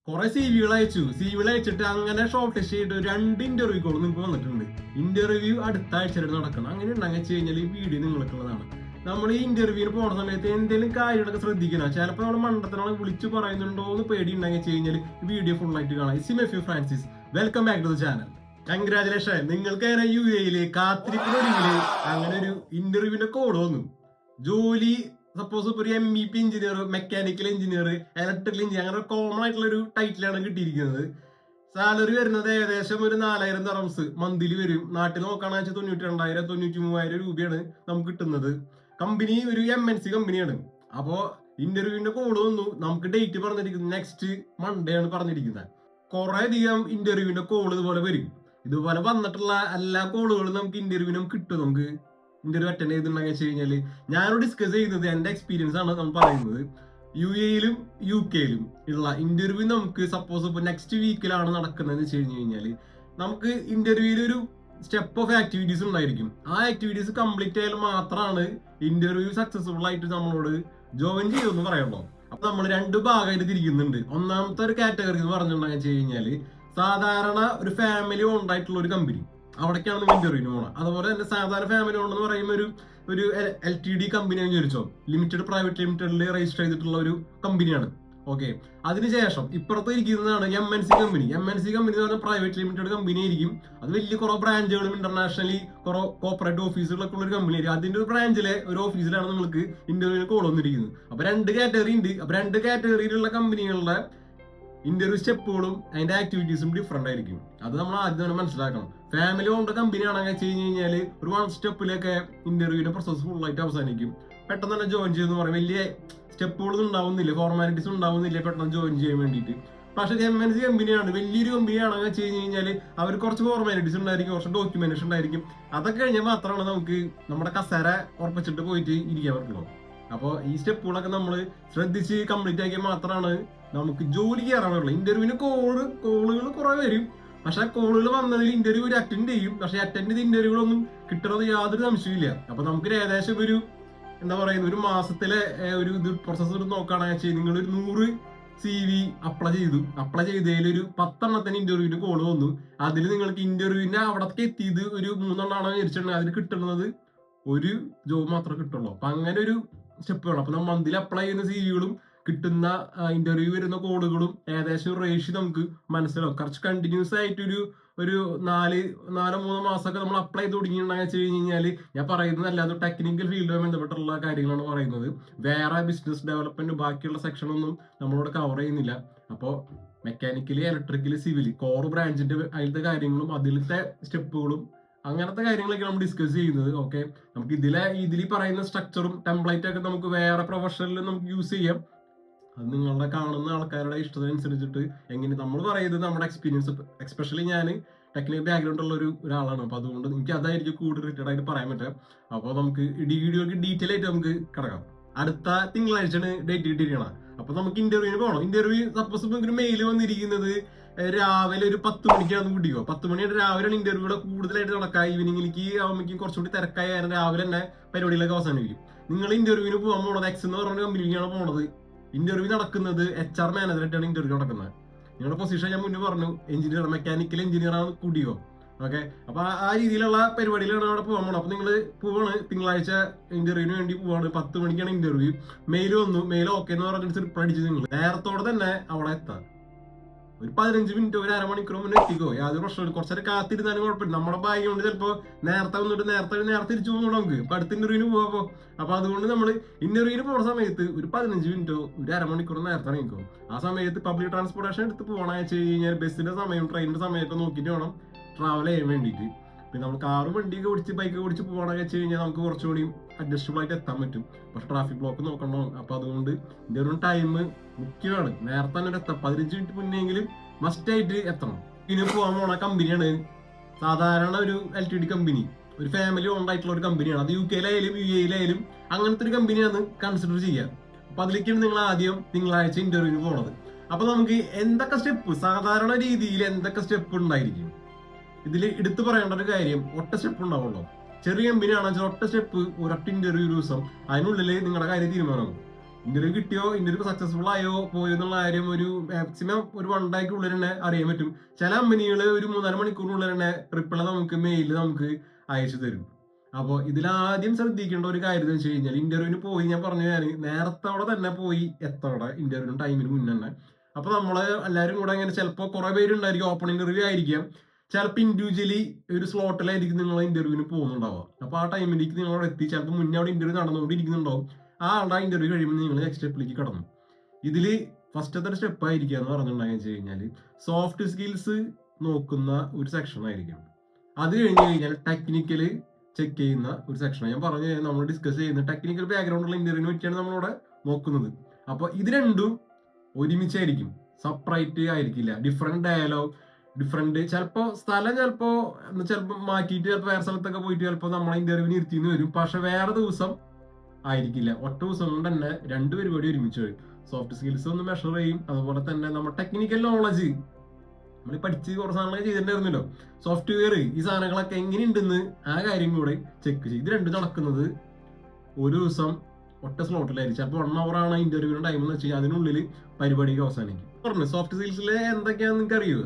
കുറെ സി വികൾ അയച്ചിട്ട് അങ്ങനെ ഷോർട്ട് ലിസ്റ്റ് ചെയ്തിട്ട് 2 ഇന്റർവ്യൂക്കോളം നിങ്ങൾക്ക് വന്നിട്ടുണ്ട്. ഇന്റർവ്യൂ അടുത്ത ആഴ്ച നടക്കണം. അങ്ങനെ ഉണ്ടെങ്കിൽ വെച്ച് കഴിഞ്ഞാൽ ഈ വീഡിയോ നിങ്ങൾക്കുള്ളതാണ്. നമ്മൾ ഈ ഇന്റർവ്യൂവിന് പോണ സമയത്ത് എന്തെങ്കിലും കാര്യങ്ങളൊക്കെ ശ്രദ്ധിക്കണം. ചിലപ്പോൾ നമ്മൾ മണ്ടത്തിനാണ് വിളിച്ചു പറയുന്നുണ്ടോ എന്ന് പേടി ഉണ്ടെങ്കിൽ വെച്ച് കഴിഞ്ഞാൽ വീഡിയോ ഫുൾ ആയിട്ട് കാണാം. ഇറ്റ്സ് മെഫ്യൂ Francis, welcome back to the channel. Congratulation, നിങ്ങൾക്ക് അങ്ങനെ UAE കാത്തിരിപ്പിനൊടുവില് അങ്ങനെ ഒരു ഇന്റർവ്യൂവിന്റെ കോഡ് വന്നു. ജോലി സപ്പോസ് ഇപ്പോൾ ഒരു MEP engineer, mechanical engineer, electrical engineer, അങ്ങനെ കോമൺ ആയിട്ടുള്ള ഒരു ടൈറ്റിലാണ് കിട്ടിയിരിക്കുന്നത്. സാലറി വരുന്നത് ഏകദേശം ഒരു 4000 ദിർഹംസ് മന്ത്ലി വരും. നാട്ടിൽ നോക്കുകയാണെന്ന് വെച്ചാൽ 92,000 93,000 രൂപയാണ് നമുക്ക് കിട്ടുന്നത്. കമ്പനി ഒരു MNC കമ്പനിയാണ്. അപ്പോൾ ഇന്റർവ്യൂവിന്റെ കോഡ് വന്നു. നമുക്ക് ഡേറ്റ് പറഞ്ഞിരിക്കുന്നത് നെക്സ്റ്റ് മൺഡേ ആണ് പറഞ്ഞിരിക്കുന്നത്. കുറെ അധികം ഇന്റർവ്യൂവിന്റെ കോൾ ഇതുപോലെ വരും. ഇതുപോലെ വന്നിട്ടുള്ള എല്ലാ കോളുകളും നമുക്ക് ഇന്റർവ്യൂവിനും കിട്ടും. നമുക്ക് ഇന്റർവ്യൂ അറ്റൻഡ് ചെയ്തിട്ടുണ്ടെങ്കിൽ വെച്ച് കഴിഞ്ഞാൽ ഞാനോട് ഡിസ്കസ് ചെയ്യുന്നത് എന്റെ എക്സ്പീരിയൻസ് ആണ് നമ്മൾ പറയുന്നത്. UAE-ലും UK-ലും ഉള്ള ഇന്റർവ്യൂ നമുക്ക് സപ്പോസ് ഇപ്പോൾ നെക്സ്റ്റ് വീക്കിലാണ് നടക്കുന്നതെന്ന് വെച്ച് കഴിഞ്ഞാൽ നമുക്ക് ഇന്റർവ്യൂവിൽ ഒരു സ്റ്റെപ്പ് ഓഫ് ആക്ടിവിറ്റീസ് ഉണ്ടായിരിക്കും. ആ ആക്ടിവിറ്റീസ് കംപ്ലീറ്റ് ആയാലും മാത്രമാണ് ഇന്റർവ്യൂ സക്സസ്ഫുൾ ആയിട്ട് നമ്മളോട് ജോയിൻ ചെയ്യുമെന്ന് പറയുള്ളൂ. അപ്പൊ നമ്മൾ 2 ഭാഗമായിട്ട് തിരിക്കുന്നുണ്ട്. ഒന്നാമത്തെ ഒരു കാറ്റഗറി എന്ന് പറഞ്ഞിട്ടുണ്ടെങ്കിൽ വെച്ച് കഴിഞ്ഞാല് സാധാരണ ഒരു ഫാമിലി ഓൺഡ് ആയിട്ടുള്ള ഒരു കമ്പനി, അവിടേക്കാണ് നിങ്ങൾ ഇന്റർവ്യൂവിന് പോകണം. അതുപോലെ തന്നെ സാധാരണ ഫാമിലി ഓൺ എന്ന് പറയുമ്പോൾ ഒരു LTD കമ്പനി ചോദിച്ചോ, ലിമിറ്റഡ് പ്രൈവറ്റ് ലിമിറ്റഡിൽ രജിസ്റ്റർ ചെയ്തിട്ടുള്ള ഒരു കമ്പനിയാണ്. ഓക്കെ, അതിനുശേഷം ഇപ്പുറത്ത് ഇരിക്കുന്നതാണ് MNC കമ്പനി. MNC കമ്പനി എന്ന് പറഞ്ഞാൽ പ്രൈവറ്റ് ലിമിറ്റഡ് കമ്പനി ആയിരിക്കും. അത് വലിയ കുറെ ബ്രാഞ്ചുകളും ഇന്റർനാഷണലി കുറെ കോർപ്പറേറ്റ് ഓഫീസുകളൊക്കെ ഉള്ള ഒരു കമ്പനി ആയിരിക്കും. അതിന്റെ ഒരു ബ്രാഞ്ചിലെ ഒരു ഓഫീസിലാണ് നിങ്ങൾക്ക് ഇന്റർവ്യൂവിന് കോൾ വന്നിരിക്കുന്നത്. അപ്പൊ 2 കാറ്റഗറി ഉണ്ട്. അപ്പൊ 2 കാറ്റഗറിയിലുള്ള കമ്പനികളുടെ ഇന്റർവ്യൂ സ്റ്റെപ്പുകളും അതിന്റെ ആക്ടിവിറ്റീസും ഡിഫറെന്റ് ആയിരിക്കും. അത് നമ്മൾ ആദ്യം തന്നെ മനസ്സിലാക്കണം. ഫാമിലി ഓൺഡ് കമ്പനി ആണെങ്കിൽ വെച്ച് കഴിഞ്ഞാൽ ഒരു 1 സ്റ്റെപ്പിലൊക്കെ ഇന്റർവ്യൂവിന്റെ പ്രോസസ് ഫുൾ ആയിട്ട് അവസാനിക്കും. പെട്ടെന്ന് തന്നെ ജോയിൻ ചെയ്യുന്ന പറയും. വലിയ സ്റ്റെപ്പുകളൊന്നും ഉണ്ടാവുന്നില്ല, ഫോർമാലിറ്റീസ് ഉണ്ടാവുന്നില്ല പെട്ടെന്ന് ജോയിൻ ചെയ്യാൻ വേണ്ടിയിട്ട്. പക്ഷെ MNC കമ്പനിയാണ്, വലിയൊരു കമ്പനിയാണെങ്കിൽ വെച്ച് കഴിഞ്ഞാൽ അവർ കുറച്ച് ഫോർമാലിറ്റീസ് ഉണ്ടായിരിക്കും, കുറച്ച് ഡോക്യുമെന്റേഷൻ ഉണ്ടായിരിക്കും. അതൊക്കെ കഴിഞ്ഞാൽ മാത്രമാണ് നമുക്ക് നമ്മുടെ കസേര ഉറപ്പിച്ചിട്ട് പോയിട്ട് ഇരിക്കാൻ പറ്റുള്ളൂ. അപ്പോൾ ഈ സ്റ്റെപ്പുകളൊക്കെ നമ്മൾ ശ്രദ്ധിച്ച് കംപ്ലീറ്റ് ആക്കിയാൽ മാത്രമാണ് നമുക്ക് ജോലി കയറാൻ പറ്റുള്ളൂ. ഇന്റർവ്യൂവിന് കോളുകൾ കുറെ വരും. പക്ഷെ കോളുകൾ വന്നതിൽ ഇന്റർവ്യൂ അറ്റൻഡ് ചെയ്യും. പക്ഷെ അറ്റൻഡ് ചെയ്ത ഇന്റർവ്യൂകളൊന്നും കിട്ടുന്നത് യാതൊരു സംശയമില്ല. അപ്പൊ നമുക്ക് ഏകദേശം ഒരു എന്താ പറയുന്നത്, ഒരു മാസത്തിലെ ഒരു ഇത് പ്രോസസ്സ് നോക്കുകയാണെങ്കിൽ നിങ്ങൾ ഒരു 100 CV അപ്ലൈ ചെയ്തതിൽ ഒരു 10 എണ്ണത്തിന് ഇന്റർവ്യൂവിന് കോൾ വന്നു. അതിൽ നിങ്ങൾക്ക് ഇന്റർവ്യൂവിന്റെ അവിടത്തേക്ക് എത്തിയത് ഒരു 3 എണ്ണമാണ് വിചാരിച്ചിട്ടുണ്ടെങ്കിൽ അതിൽ കിട്ടുന്നത് ഒരു ജോബ് മാത്രമേ കിട്ടുള്ളൂ. അപ്പൊ അങ്ങനെ ഒരു സ്റ്റെപ്പ് വേണം. അപ്പൊ നമ്മൾ മന്തിൽ അപ്ലൈ ചെയ്യുന്ന CVകളും കിട്ടുന്ന ഇന്റർവ്യൂ വരുന്ന കോളുകളും ഏകദേശം റേഷ്യോ നമുക്ക് മനസ്സിലാവും. കുറച്ച് കണ്ടിന്യൂസ് ആയിട്ട് ഒരു 4-3 മാസമൊക്കെ നമ്മൾ അപ്ലൈ ചെയ്ത് തുടങ്ങിയിട്ടുണ്ടെന്ന് വെച്ച് കഴിഞ്ഞാൽ ഞാൻ പറയുന്നത് അല്ലാതെ ടെക്നിക്കൽ ഫീൽഡുമായി ബന്ധപ്പെട്ടുള്ള കാര്യങ്ങളാണ് പറയുന്നത്. വേറെ ബിസിനസ് ഡെവലപ്മെന്റ് ബാക്കിയുള്ള സെക്ഷനൊന്നും നമ്മളോട് കവർ ചെയ്യുന്നില്ല. അപ്പോൾ മെക്കാനിക്കലി, ഇലക്ട്രിക്കലി, സിവിൽ കോർ ബ്രാഞ്ചിന്റെ അതിലത്തെ കാര്യങ്ങളും അതിലത്തെ സ്റ്റെപ്പുകളും അങ്ങനത്തെ കാര്യങ്ങളൊക്കെ നമ്മൾ ഡിസ്കസ് ചെയ്യുന്നത്. ഓക്കെ, നമുക്ക് ഇതിൽ പറയുന്ന സ്ട്രക്ചറും ടെംപ്ലേറ്റ് ഒക്കെ നമുക്ക് വേറെ പ്രൊഫഷണലിൽ നമുക്ക് യൂസ് ചെയ്യാം. അത് നിങ്ങളുടെ കാണുന്ന ആൾക്കാരുടെ ഇഷ്ടത്തിനനുസരിച്ചിട്ട് എങ്ങനെ നമ്മൾ പറയുന്നത് നമ്മുടെ എക്സ്പീരിയൻസ്. എക്സ്പെഷ്യലി ഞാൻ ടെക്നിക്കൽ ബാക്ക്ഗ്രൗണ്ട് ഉള്ള ഒരാളാണ്. അപ്പൊ അതുകൊണ്ട് എനിക്ക് അതായിരിക്കും കൂടുതൽ റിലേറ്റഡ് ആയിട്ട് പറയാൻ പറ്റുക. അപ്പോൾ നമുക്ക് വീഡിയോക്ക് ഡീറ്റെയിൽ ആയിട്ട് നമുക്ക് കിടക്കാം. അടുത്ത തിങ്കളാഴ്ചയാണ് ഡേറ്റ് കിട്ടിയിരിക്കണം. അപ്പൊ നമുക്ക് ഇന്റർവ്യൂവിന് പോകണം. ഇന്റർവ്യൂ സപ്പോസ് ഇപ്പൊ ഒരു മെയിൽ വന്നിരിക്കുന്നത് രാവിലെ ഒരു 10 മണിക്കാണെന്ന് കൂട്ടിക്കോ. 10 മണിയുടെ രാവിലെയാണ് ഇന്റർവ്യൂടെ കൂടുതലായിട്ട് നടക്കുക. ഈവനിങ്ങിലേക്ക് ആവുമ്പോഴേക്കും കുറച്ചുകൂടി തിരക്കായി രാവിലെ തന്നെ പരിപാടികളൊക്കെ അവസാനിപ്പിക്കും. നിങ്ങൾ ഇന്റർവ്യൂവിന് പോകാൻ പോണത് X എന്ന് പറഞ്ഞ കമ്പനിക്കാണ് പോണത്. ഇന്റർവ്യൂ നടക്കുന്നത് HR മാനേജറായിട്ടാണ് ഇന്റർവ്യൂ നടക്കുന്നത്. നിങ്ങളുടെ പൊസിഷൻ ഞാൻ മുന്നേ പറഞ്ഞു, എഞ്ചിനീയർ, മെക്കാനിക്കൽ എഞ്ചിനീയർ ആണ് കൂടിയോ. ഓക്കെ, അപ്പൊ ആ രീതിയിലുള്ള പരിപാടിയിലാണ് അവിടെ പോകാൻ പോകണം. അപ്പൊ നിങ്ങൾ പോവാണ് തിങ്കളാഴ്ച ഇന്റർവ്യൂവിന് വേണ്ടി പോവാണ്. 10 മണിക്കാണ് ഇന്റർവ്യൂ. മെയിൽ വന്നു. മെയിൽ ഓക്കെ എന്ന് പറഞ്ഞിട്ട് റിപ്ലൈ അടിച്ചു. നിങ്ങൾ നേരത്തോടെ തന്നെ അവിടെ എത്താം. ഒരു 15 മിനിറ്റ്, ഒരു അരമണിക്കൂർ മുന്നേ എത്തിക്കോ. യാതൊരു പ്രശ്നമില്ല. കുറച്ചേരം കാത്തിരുന്നാലും കുഴപ്പമില്ല. നമ്മുടെ ഭാഗ്യം കൊണ്ട് ചിലപ്പോൾ നേരത്തെ വന്നിട്ട് നേരത്തെ തിരിച്ചു പോകുന്നു നമുക്ക്. അപ്പൊ അടുത്ത ഇന്റർവ്യൂവിന് പോകാമോ. അപ്പൊ അതുകൊണ്ട് നമ്മൾ ഇന്റർവ്യൂവിന് പോകുന്ന സമയത്ത് ഒരു 15 മിനിറ്റോ ഒരു അരമണിക്കൂർ നേരത്തെ നിൽക്കും. ആ സമയത്ത് പബ്ലിക് ട്രാൻസ്പോർട്ടേഷൻ എടുത്ത് പോകണമെന്ന് വെച്ച് കഴിഞ്ഞാൽ ബസ്സിന്റെ സമയം, ട്രെയിനിന്റെ സമയമൊക്കെ നോക്കിയിട്ട് വേണം ട്രാവൽ ചെയ്യാൻ വേണ്ടിയിട്ട്. പിന്നെ നമ്മൾ കാറും വണ്ടിയൊക്കെ ഓടിച്ച് ബൈക്കൊക്കെ ഓടിച്ച് പോകണമെന്ന് വെച്ച് കഴിഞ്ഞാൽ നമുക്ക് കുറച്ചുകൂടി അഡ്ജസ്റ്റബിൾ ആയിട്ട് എത്താൻ പറ്റും. പക്ഷെ ട്രാഫിക് ബ്ലോക്ക് നോക്കണം. അപ്പൊ അതുകൊണ്ട് ഇന്റർവ്യൂ ടൈം മുഖ്യമാണ്. നേരത്തെ തന്നെ എത്താം. 15 മിനിറ്റ് മുന്നെങ്കിലും മസ്റ്റ് ആയിട്ട് എത്തണം. പിന്നെ പോകാൻ പോണ കമ്പനിയാണ് സാധാരണ ഒരു LTD കമ്പനി, ഒരു ഫാമിലി ഓൺഡ് ആയിട്ടുള്ള ഒരു കമ്പനിയാണ്. അത് UK-യിലായാലും UAE-യിലായാലും അങ്ങനത്തെ ഒരു കമ്പനിയാണ് കൺസിഡർ ചെയ്യുക. അപ്പൊ അതിലേക്കാണ് നിങ്ങൾ ആദ്യം തിങ്കളാഴ്ച ഇന്റർവ്യൂവിന് പോണത്. അപ്പൊ നമുക്ക് എന്തൊക്കെ സ്റ്റെപ്പ്, സാധാരണ രീതിയിൽ എന്തൊക്കെ സ്റ്റെപ്പ് ഉണ്ടായിരിക്കും ഇതിൽ എടുത്തു പറയേണ്ട ഒരു കാര്യം, ഒറ്റ സ്റ്റെപ്പ് ഉണ്ടാവുള്ളൂ. ചെറിയ കമ്പനി ആണെങ്കിൽ ഒറ്റ സ്റ്റെപ്പ്, ഒരൊറ്റ ഇന്റർവ്യൂ ദിവസം, അതിനുള്ളിൽ നിങ്ങളുടെ കാര്യം തീരുമാനമാകും. ഇന്റർവ്യൂ കിട്ടിയോ, ഇന്റർവ്യൂ സക്സസ്ഫുൾ ആയോ പോയോ എന്നുള്ള കാര്യം ഒരു മാക്സിമം ഒരു 1 ഡേക്കുള്ളിൽ തന്നെ അറിയാൻ പറ്റും. ചില കമ്പനികൾ ഒരു 3-4 മണിക്കൂറിനുള്ളിൽ തന്നെ റിപ്ലൈ നമുക്ക് മെയിലിൽ നമുക്ക് അയച്ചു തരും. അപ്പോൾ ഇതിലാദ്യം ശ്രദ്ധിക്കേണ്ട ഒരു കാര്യം എന്ന് വെച്ച് കഴിഞ്ഞാൽ, ഇന്റർവ്യൂവിന് പോയി ഞാൻ പറഞ്ഞു നേരത്തോടെ തന്നെ പോയി എത്തണം, ഇന്റർവ്യൂവിന് ടൈമിന് മുന്നേ തന്നെ. അപ്പൊ നമ്മള് എല്ലാവരും കൂടെ ഇങ്ങനെ ചിലപ്പോൾ കുറെ പേരുണ്ടായിരിക്കും, ഓപ്പൺ ഇന്റർവ്യൂ ആയിരിക്കാം, ചിലപ്പോൾ ഇൻഡിവിജ്വലി ഒരു സ്ലോട്ടിലായിരിക്കും നിങ്ങൾ ഇന്റർവ്യൂവിന് പോകുന്നുണ്ടാവുക. അപ്പൊ ആ ടൈമിലേക്ക് നിങ്ങൾ അവിടെ എത്തി, ചിലപ്പോൾ മുന്നേ അവിടെ ഇന്റർവ്യൂ നടന്നുകൊണ്ടിരിക്കുന്നുണ്ടാവും. ആ ആളുടെ ഇന്റർവ്യൂ കഴിയുമ്പോൾ നിങ്ങൾ നെക്സ്റ്റ് സ്റ്റെപ്പിലേക്ക് കടന്നു. ഇതില് ഫസ്റ്റത്തെ സ്റ്റെപ്പ് ആയിരിക്കുക എന്ന് പറഞ്ഞിട്ടുണ്ടെങ്കിൽ വെച്ച് കഴിഞ്ഞാൽ സോഫ്റ്റ് സ്കിൽസ് നോക്കുന്ന ഒരു സെക്ഷൻ ആയിരിക്കും. അത് കഴിഞ്ഞ് കഴിഞ്ഞാൽ ടെക്നിക്കല് ചെക്ക് ചെയ്യുന്ന ഒരു സെക്ഷനാണ്. ഞാൻ പറഞ്ഞു നമ്മൾ ഡിസ്കസ് ചെയ്യുന്ന ടെക്നിക്കൽ ബാക്ക്ഗ്രൗണ്ടുള്ള ഇന്റർവ്യൂവിനെ പറ്റിയാണ് നമ്മളിവിടെ നോക്കുന്നത്. അപ്പൊ ഇത് രണ്ടും ഒരുമിച്ചായിരിക്കും, സെപ്പറേറ്റ് ആയിരിക്കില്ല. ഡിഫറെന്റ് ഡയലോഗ്, ഡിഫറെന്റ് ചിലപ്പോൾ സ്ഥലം ചിലപ്പോൾ മാറ്റിയിട്ട് ചിലപ്പോൾ വേറെ സ്ഥലത്തൊക്കെ പോയിട്ട് ചിലപ്പോൾ നമ്മളെ ഇന്റർവ്യൂവിന് ഇരുത്തിന്ന് വരും. പക്ഷെ വേറെ ദിവസം ആയിരിക്കില്ല, ഒറ്റ ദിവസം കൊണ്ട് തന്നെ 2 പരിപാടി ഒരുമിച്ച് വരും. സോഫ്റ്റ് സ്കിൽസ് ഒന്ന് മെഷർ ചെയ്യും, അതുപോലെ തന്നെ നമ്മുടെ ടെക്നിക്കൽ നോളജ് നമ്മൾ പഠിച്ച് കുറച്ച് സാധനങ്ങൾ ചെയ്തിട്ടുണ്ടായിരുന്നല്ലോ, സോഫ്റ്റ്വെയർ, ഈ സാധനങ്ങളൊക്കെ എങ്ങനെയുണ്ടെന്ന് ആ കാര്യം കൂടെ ചെക്ക് ചെയ്യും. ഇത് രണ്ടും നടക്കുന്നത് ഒരു ദിവസം ഒറ്റ സ്ലോട്ടിലായിരിക്കും. ചിലപ്പോൾ 1 hour ആണ് ഇന്റർവ്യൂവിന് ടൈം എന്ന് വെച്ച് കഴിഞ്ഞാൽ അതിനുള്ളിൽ പരിപാടിക്ക് അവസാനിക്കും. പറഞ്ഞു സോഫ്റ്റ് സ്കിൽസിൽ എന്തൊക്കെയാണെന്ന് നിങ്ങൾക്ക് അറിയൂ.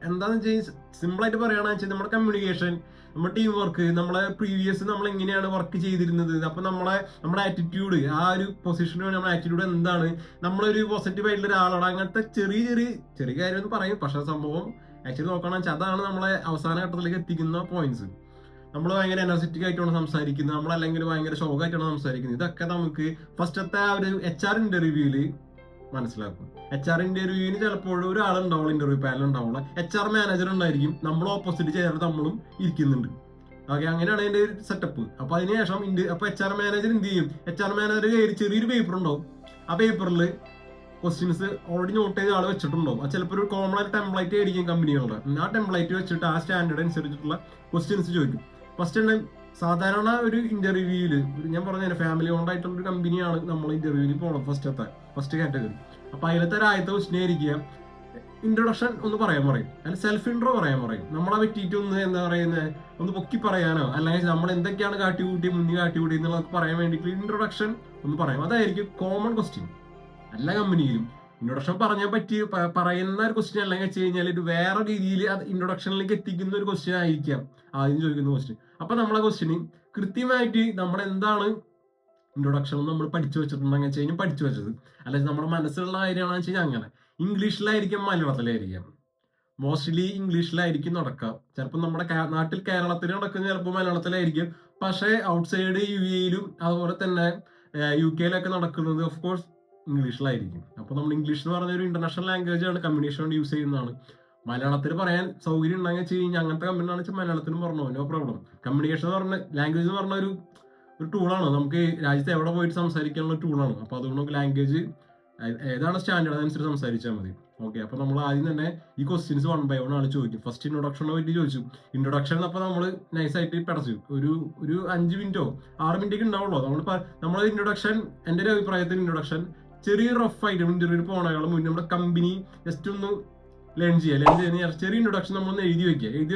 എന്താണെന്ന് വെച്ച് കഴിഞ്ഞാൽ സിമ്പിൾ ആയിട്ട് പറയുകയാണെന്ന് വെച്ചാൽ നമ്മുടെ കമ്മ്യൂണിക്കേഷൻ, നമ്മുടെ ടീം വർക്ക്, നമ്മളെ പ്രീവിയസ് നമ്മൾ എങ്ങനെയാണ് വർക്ക് ചെയ്തിരുന്നത്, അപ്പൊ നമ്മുടെ ആറ്റിറ്റ്യൂഡ്, ആ ഒരു പൊസിഷന് വേണ്ടി നമ്മുടെ ആറ്റിറ്റ്യൂഡ് എന്താണ്, നമ്മളൊരു പോസിറ്റീവ് ആയിട്ടുള്ള ഒരാളാണ്, അങ്ങനത്തെ ചെറിയ ചെറിയ കാര്യം എന്ന് പറയും. പക്ഷെ സംഭവം ആക്ച്വലി നോക്കുകയാണെന്ന് വെച്ചാൽ അതാണ് നമ്മളെ അവസാന ഘട്ടത്തിലേക്ക് എത്തിക്കുന്ന പോയിന്റ്സ്. നമ്മൾ ഭയങ്കര എനർജറ്റിക് ആയിട്ടാണ് സംസാരിക്കുന്നത്, നമ്മളല്ലെങ്കിൽ ഭയങ്കര ഷോക്കായിട്ടാണ് സംസാരിക്കുന്നത്. ഇതൊക്കെ നമുക്ക് ഫസ്റ്റത്തെ ആ ഒരു HR ഇന്റർവ്യൂവില് മനസ്സിലാക്കും. HR ഇന്റർവ്യൂവിന് ചിലപ്പോൾ ഒരാളുണ്ടാവുള്ളൂ, ഇന്റർവ്യൂ പാനൽ ഉണ്ടാവുള്ള HR മാനേജർ ഉണ്ടായിരിക്കും, നമ്മൾ ഓപ്പോസിറ്റ് ചേർത്ത് നമ്മളും ഇരിക്കുന്നുണ്ട്. ഓക്കെ, അങ്ങനെയാണ് അതിന്റെ ഒരു സെറ്റപ്പ്. അപ്പൊ അതിനുശേഷം അപ്പൊ HR മാനേജർ എന്ത് ചെയ്യും, HR മാനേജർ കയറി ചെറിയൊരു പേപ്പർ ഉണ്ടാവും. ആ പേപ്പറിൽ ക്വസ്റ്റ്യൻസ് ഓൾറെഡി നോട്ട് ചെയ്ത ആൾ വെച്ചിട്ടുണ്ടാവും. അത് ചിലപ്പോൾ ഒരു കോമൺ ആയിട്ട് ടെംപ്ലേറ്റ് ആയിരിക്കും കമ്പനികളുടെ. ആ ടെംപ്ലേറ്റ് വെച്ചിട്ട് ആ സ്റ്റാൻഡേർഡ് അനുസരിച്ചിട്ടുള്ള ക്വസ്റ്റ്യൻസ് ചോദിക്കും. ഫസ്റ്റ് സാധാരണ ഒരു ഇന്റർവ്യൂവിൽ ഞാൻ പറഞ്ഞ ഫാമിലി ഓൺഡ് ആയിട്ടുള്ള ഒരു കമ്പനിയാണ് നമ്മൾ ഇന്റർവ്യൂവിന് പോകണം, ഫസ്റ്റ് കാറ്റഗറി. അപ്പൊ അതിലത്തെ ആദ്യത്തെ ക്വസ്റ്റ്യൻ ആയിരിക്കുക ഇൻട്രൊഡക്ഷൻ ഒന്ന് പറയും, അല്ലെങ്കിൽ സെൽഫ് ഇൻട്രോ പറയും. നമ്മളെ പറ്റിയിട്ട് ഒന്ന് എന്താ പറയുന്നത്, ഒന്ന് പൊക്കി പറയാനോ അല്ലെങ്കിൽ നമ്മൾ എന്തൊക്കെയാണ് മുന്നിൽ കാട്ടിക്കൂട്ടി എന്നുള്ളത് പറയാൻ വേണ്ടിയിട്ട് ഇൻട്രൊഡക്ഷൻ ഒന്ന് പറയും. അതായിരിക്കും കോമൺ ക്വസ്റ്റ്യൻ എല്ലാ കമ്പനിയിലും. ഇൻട്രൊഡക്ഷൻ പറയുന്ന ഒരു ക്വസ്റ്റ്യൻ അല്ലെങ്കിൽ വെച്ച് കഴിഞ്ഞാൽ ഒരു വേറെ രീതിയിൽ അത് ഇൻട്രൊഡക്ഷനിലേക്ക് എത്തിക്കുന്ന ഒരു ക്വസ്റ്റ്യൻ ആയിരിക്കാം ആദ്യം ചോദിക്കുന്ന ക്വസ്റ്റ്യൻ. അപ്പൊ നമ്മളെ ക്വസ്റ്റ്യന് കൃത്യമായിട്ട് നമ്മൾ എന്താണ് ഇൻട്രൊഡക്ഷൻ നമ്മൾ പഠിച്ചു വെച്ചിട്ടുണ്ടെങ്കിൽ വെച്ച് കഴിഞ്ഞാൽ പഠിച്ചു വെച്ചത്, അല്ലെങ്കിൽ നമ്മുടെ മനസ്സിലുള്ള കാര്യമാണെന്ന് വെച്ച് കഴിഞ്ഞാൽ അങ്ങനെ ഇംഗ്ലീഷിലായിരിക്കും മലയാളത്തിലായിരിക്കാം, മോസ്റ്റ്ലി ഇംഗ്ലീഷിലായിരിക്കും നടക്കുക. ചിലപ്പോൾ നമ്മുടെ നാട്ടിൽ കേരളത്തിൽ നടക്കുന്ന ചിലപ്പോൾ മലയാളത്തിലായിരിക്കും. പക്ഷേ ഔട്ട്സൈഡ് UAE-യിലും അതുപോലെ തന്നെ UK-യിലൊക്കെ നടക്കുന്നത് ഓഫ് കോഴ്സ് ഇംഗ്ലീഷിലായിരിക്കും. അപ്പൊ നമ്മൾ ഇംഗ്ലീഷ് എന്ന് പറഞ്ഞ ഒരു ഇന്റർനാഷണൽ ലാംഗ്വേജ് ആണ്, കമ്മ്യൂണിക്കേഷൻ വേണ്ടി യൂസ് ചെയ്യുന്നതാണ്. മലയാളത്തിൽ പറയാൻ സൗകര്യം ഉണ്ടെങ്കിൽ വെച്ച് കഴിഞ്ഞാൽ അങ്ങനത്തെ കമ്പനി ആണെന്ന് വെച്ചാൽ മലയാളത്തിലും പറഞ്ഞോ, നോ പ്രോബ്ലം. കമ്മ്യൂണിക്കേഷൻ എന്ന് പറഞ്ഞ ലാംഗ്വേജ് എന്ന് പറഞ്ഞ ഒരു ടൂളാണ്, നമുക്ക് രാജ്യത്ത് എവിടെ പോയിട്ട് സംസാരിക്കാനുള്ള ടൂളാണ്. അപ്പൊ അതുകൊണ്ട് നമുക്ക് ലാംഗ്വേജ് ഏതാണ് സ്റ്റാൻഡേർഡ് അതനുസരിച്ച് സംസാരിച്ചാൽ മതി. ഓക്കെ, അപ്പൊ നമ്മൾ ആദ്യം തന്നെ ഈ ക്വസ്റ്റ്യൻസ് 1 by 1 ആണ് ചോദിക്കും. ഫസ്റ്റ് ഇൻട്രൊഡക്ഷനെ പറ്റി ചോദിച്ചു. ഇൻട്രൊഡക്ഷൻ അപ്പൊ നമ്മൾ നൈസായിട്ട് പടച്ചു ഒരു 5 മിനിറ്റോ 6 മിനിറ്റൊക്കെ ഉണ്ടാവുള്ളൂ. നമ്മൾ ഇൻട്രൊഡക്ഷൻ, എൻ്റെ ഒരു അഭിപ്രായത്തിൽ ഇൻട്രൊഡക്ഷൻ ചെറിയ റഫ് ആയിട്ട് ഇന്റർവ്യൂവിന് പോകണേക്കാളും മുന്നേ നമ്മുടെ കമ്പനി ജസ്റ്റ് ഒന്ന് ലേൺ ചെയ്യുക. ചെറിയ ഇൻട്രൊഡക്ഷൻ നമ്മളൊന്ന് എഴുതി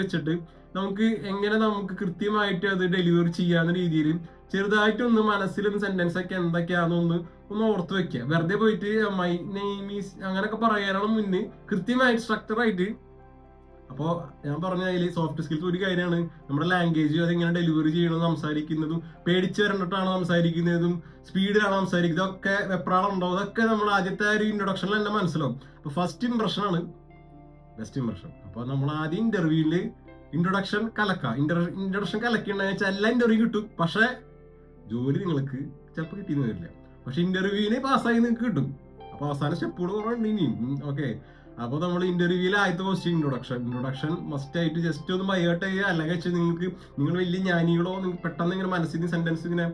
വെച്ചിട്ട് നമുക്ക് കൃത്യമായിട്ട് അത് ഡെലിവറി ചെയ്യാവുന്ന രീതിയിൽ ചെറുതായിട്ടൊന്ന് മനസ്സിലൊന്ന് സെന്റൻസ് ഒക്കെ എന്തൊക്കെയാണെന്ന് ഒന്ന് ഓർത്ത് വെക്കുക. വെറുതെ പോയിട്ട് മൈ നെയിം ഈസ് അങ്ങനെയൊക്കെ പറയാനാണ് മുന്നേ കൃത്യമായിട്ട് സ്ട്രക്ചറായിട്ട്. അപ്പോൾ ഞാൻ പറഞ്ഞ അതിൽ സോഫ്റ്റ് സ്കിൽസ് ഒരു കാര്യമാണ് നമ്മുടെ ലാംഗ്വേജ്, അതെങ്ങനെ ഡെലിവറി ചെയ്യണം, സംസാരിക്കുന്നതും പേടിച്ച് വരണ്ടിട്ടാണ് സംസാരിക്കുന്നതും സ്പീഡിലാണ് സംസാരിക്കുന്നത്, ഒക്കെ വെപ്രാളുണ്ടാവും, അതൊക്കെ നമ്മൾ ആദ്യത്തെ ഒരു ഇൻട്രൊഡക്ഷനിൽ തന്നെ മനസ്സിലാവും. അപ്പൊ ഫസ്റ്റ് ഇംപ്രഷൻ ആണ് ബെസ്റ്റ് ഇംപ്രഷൻ. അപ്പൊ നമ്മൾ ആദ്യം ഇന്റർവ്യൂവിൽ ഇൻട്രൊഡക്ഷൻ കലക്കിണ്ടെന്ന് വെച്ചാൽ എല്ലാ ഇന്റർവ്യൂ കിട്ടും, പക്ഷെ ജോലി നിങ്ങൾക്ക് ചിലപ്പോൾ കിട്ടിയെന്ന് വരില്ല. പക്ഷെ ഇന്റർവ്യൂവിന് പാസ്സായി നിങ്ങൾക്ക് കിട്ടും. അപ്പൊ അവസാന സ്റ്റെപ്പുകൾ കുറവുണ്ട് ഇനിയും. ഓക്കെ, അപ്പോൾ നമ്മൾ ഇന്റർവ്യൂവിൽ ആദ്യത്തെ ക്വസ്റ്റ്യൻ ഇൻട്രൊഡക്ഷൻ മസ്റ്റ് ആയിട്ട് ജസ്റ്റ് ഒന്ന് ബയോട്ട് ചെയ്യുക. അല്ലെങ്കിൽ വെച്ചാൽ നിങ്ങൾ വലിയ ജ്ഞാനികളോ പെട്ടെന്ന് ഇങ്ങനെ മനസ്സിൽ സെന്റൻസ് ഇങ്ങനെ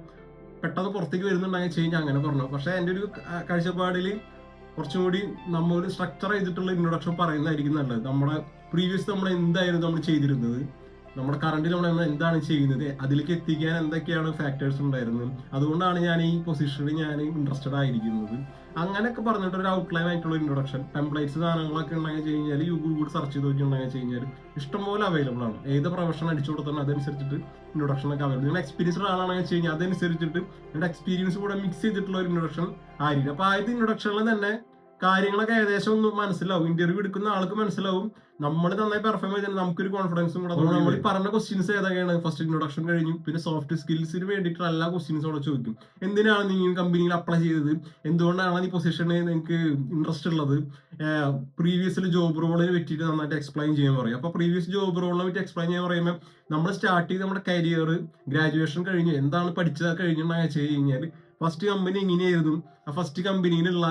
പെട്ടെന്ന് പുറത്തേക്ക് വരുന്നുണ്ടെങ്കിൽ കഴിഞ്ഞാൽ അങ്ങനെ പറഞ്ഞു. പക്ഷെ എൻ്റെ ഒരു കാഴ്ചപ്പാടിൽ കുറച്ചും കൂടി നമ്മൾ സ്ട്രക്ചർ ചെയ്തിട്ടുള്ള ഇൻട്രൊഡക്ഷൻ പറയുന്നതായിരിക്കും നല്ലത്. നമ്മുടെ പ്രീവിയസ് നമ്മൾ എന്തായിരുന്നു നമ്മൾ ചെയ്തിരുന്നത്, നമ്മുടെ കറണ്ടിൽ നമ്മൾ എന്താണ് ചെയ്യുന്നത്, അതിലേക്ക് എത്തിക്കാൻ എന്തൊക്കെയാണ് ഫാക്ടേഴ്സ് ഉണ്ടായിരുന്നത്, അതുകൊണ്ടാണ് ഞാൻ ഈ പൊസിഷനിൽ ഞാൻ ഇൻട്രസ്റ്റഡ് ആയിരിക്കുന്നത്. അങ്ങനെയൊക്കെ പറഞ്ഞിട്ട് ഒരു ഔട്ട്ലൈൻ ആയിട്ടുള്ള ഇൻട്രൊഡക്ഷൻ ടെംപ്ലേറ്റ്സ് സാധനങ്ങളൊക്കെ ഉണ്ടെങ്കിൽ കഴിഞ്ഞാൽ ഗൂഗിൾ സെർച്ച് ചെയ്ത് നോക്കി ഉണ്ടെങ്കിൽ കഴിഞ്ഞാൽ ഇഷ്ടംപോലെ അവൈലബിൾ ആണ്. ഏത് പ്രൊഫഷൻ അടിച്ചു കൊടുത്താലും അതനുസരിച്ചിട്ട് ഇൻട്രൊഡക്ഷൻ ഒക്കെ അവൈലബിൾ. നിങ്ങൾ എക്സ്പീരിയൻസ്ഡ് ആളാണെന്ന് വെച്ച് കഴിഞ്ഞാൽ അതനുസരിച്ചിട്ട് നിങ്ങളുടെ എക്സ്പീരിയൻസ് കൂടെ മിക്സ് ചെയ്തിട്ടുള്ള ഒരു ഇൻട്രൊഡക്ഷൻ ആയിരിക്കും. അപ്പോൾ ആദ്യത്തെ ഇൻട്രൊഡക്ഷനിൽ തന്നെ കാര്യങ്ങളൊക്കെ ഏകദേശം ഒന്ന് മനസ്സിലാവും. ഇന്റർവ്യൂ എടുക്കുന്ന ആൾക്ക് മനസ്സിലാവും. നമ്മൾ നന്നായി പെർഫോം ചെയ്താൽ നമുക്കൊരു കോൺഫിഡൻസും കൂടെ. നമ്മൾ പറഞ്ഞ ക്വസ്റ്റ്യൻസ് ഏതൊക്കെയാണ്? ഫസ്റ്റ് ഇൻട്രൊഡക്ഷൻ കഴിഞ്ഞു. പിന്നെ സോഫ്റ്റ് സ്കിൽസിന് വേണ്ടിയിട്ടുള്ള എല്ലാ ക്വസ്റ്റ്യൻസും അവിടെ ചോദിക്കും. എന്തിനാണ് നീ കമ്പനിയിൽ അപ്ലൈ ചെയ്തത്, എന്തുകൊണ്ടാണ് ഈ പൊസിഷനിൽ നിങ്ങൾക്ക് ഇൻട്രസ്റ്റ് ഉള്ളത്, പ്രീവിയസിൽ ജോബ് റോളിനെ പറ്റിയിട്ട് നന്നായിട്ട് എക്സ്പ്ലെയിൻ ചെയ്യാൻ പറയും. അപ്പോൾ പ്രീവിയസ് ജോബ് റോളിനെ പറ്റി എക്സ്പ്ലെയിൻ ചെയ്യാൻ പറയുമ്പോൾ നമ്മൾ സ്റ്റാർട്ട് ചെയ്ത് നമ്മുടെ കരിയർ ഗ്രാജുവേഷൻ കഴിഞ്ഞ് എന്താണ് പഠിച്ചത് കഴിഞ്ഞിട്ടുണ്ടെന്ന് വെച്ച് കഴിഞ്ഞാൽ ഫസ്റ്റ് കമ്പനി എങ്ങനെയായിരുന്നു, ആ ഫസ്റ്റ് കമ്പനിയിലുള്ള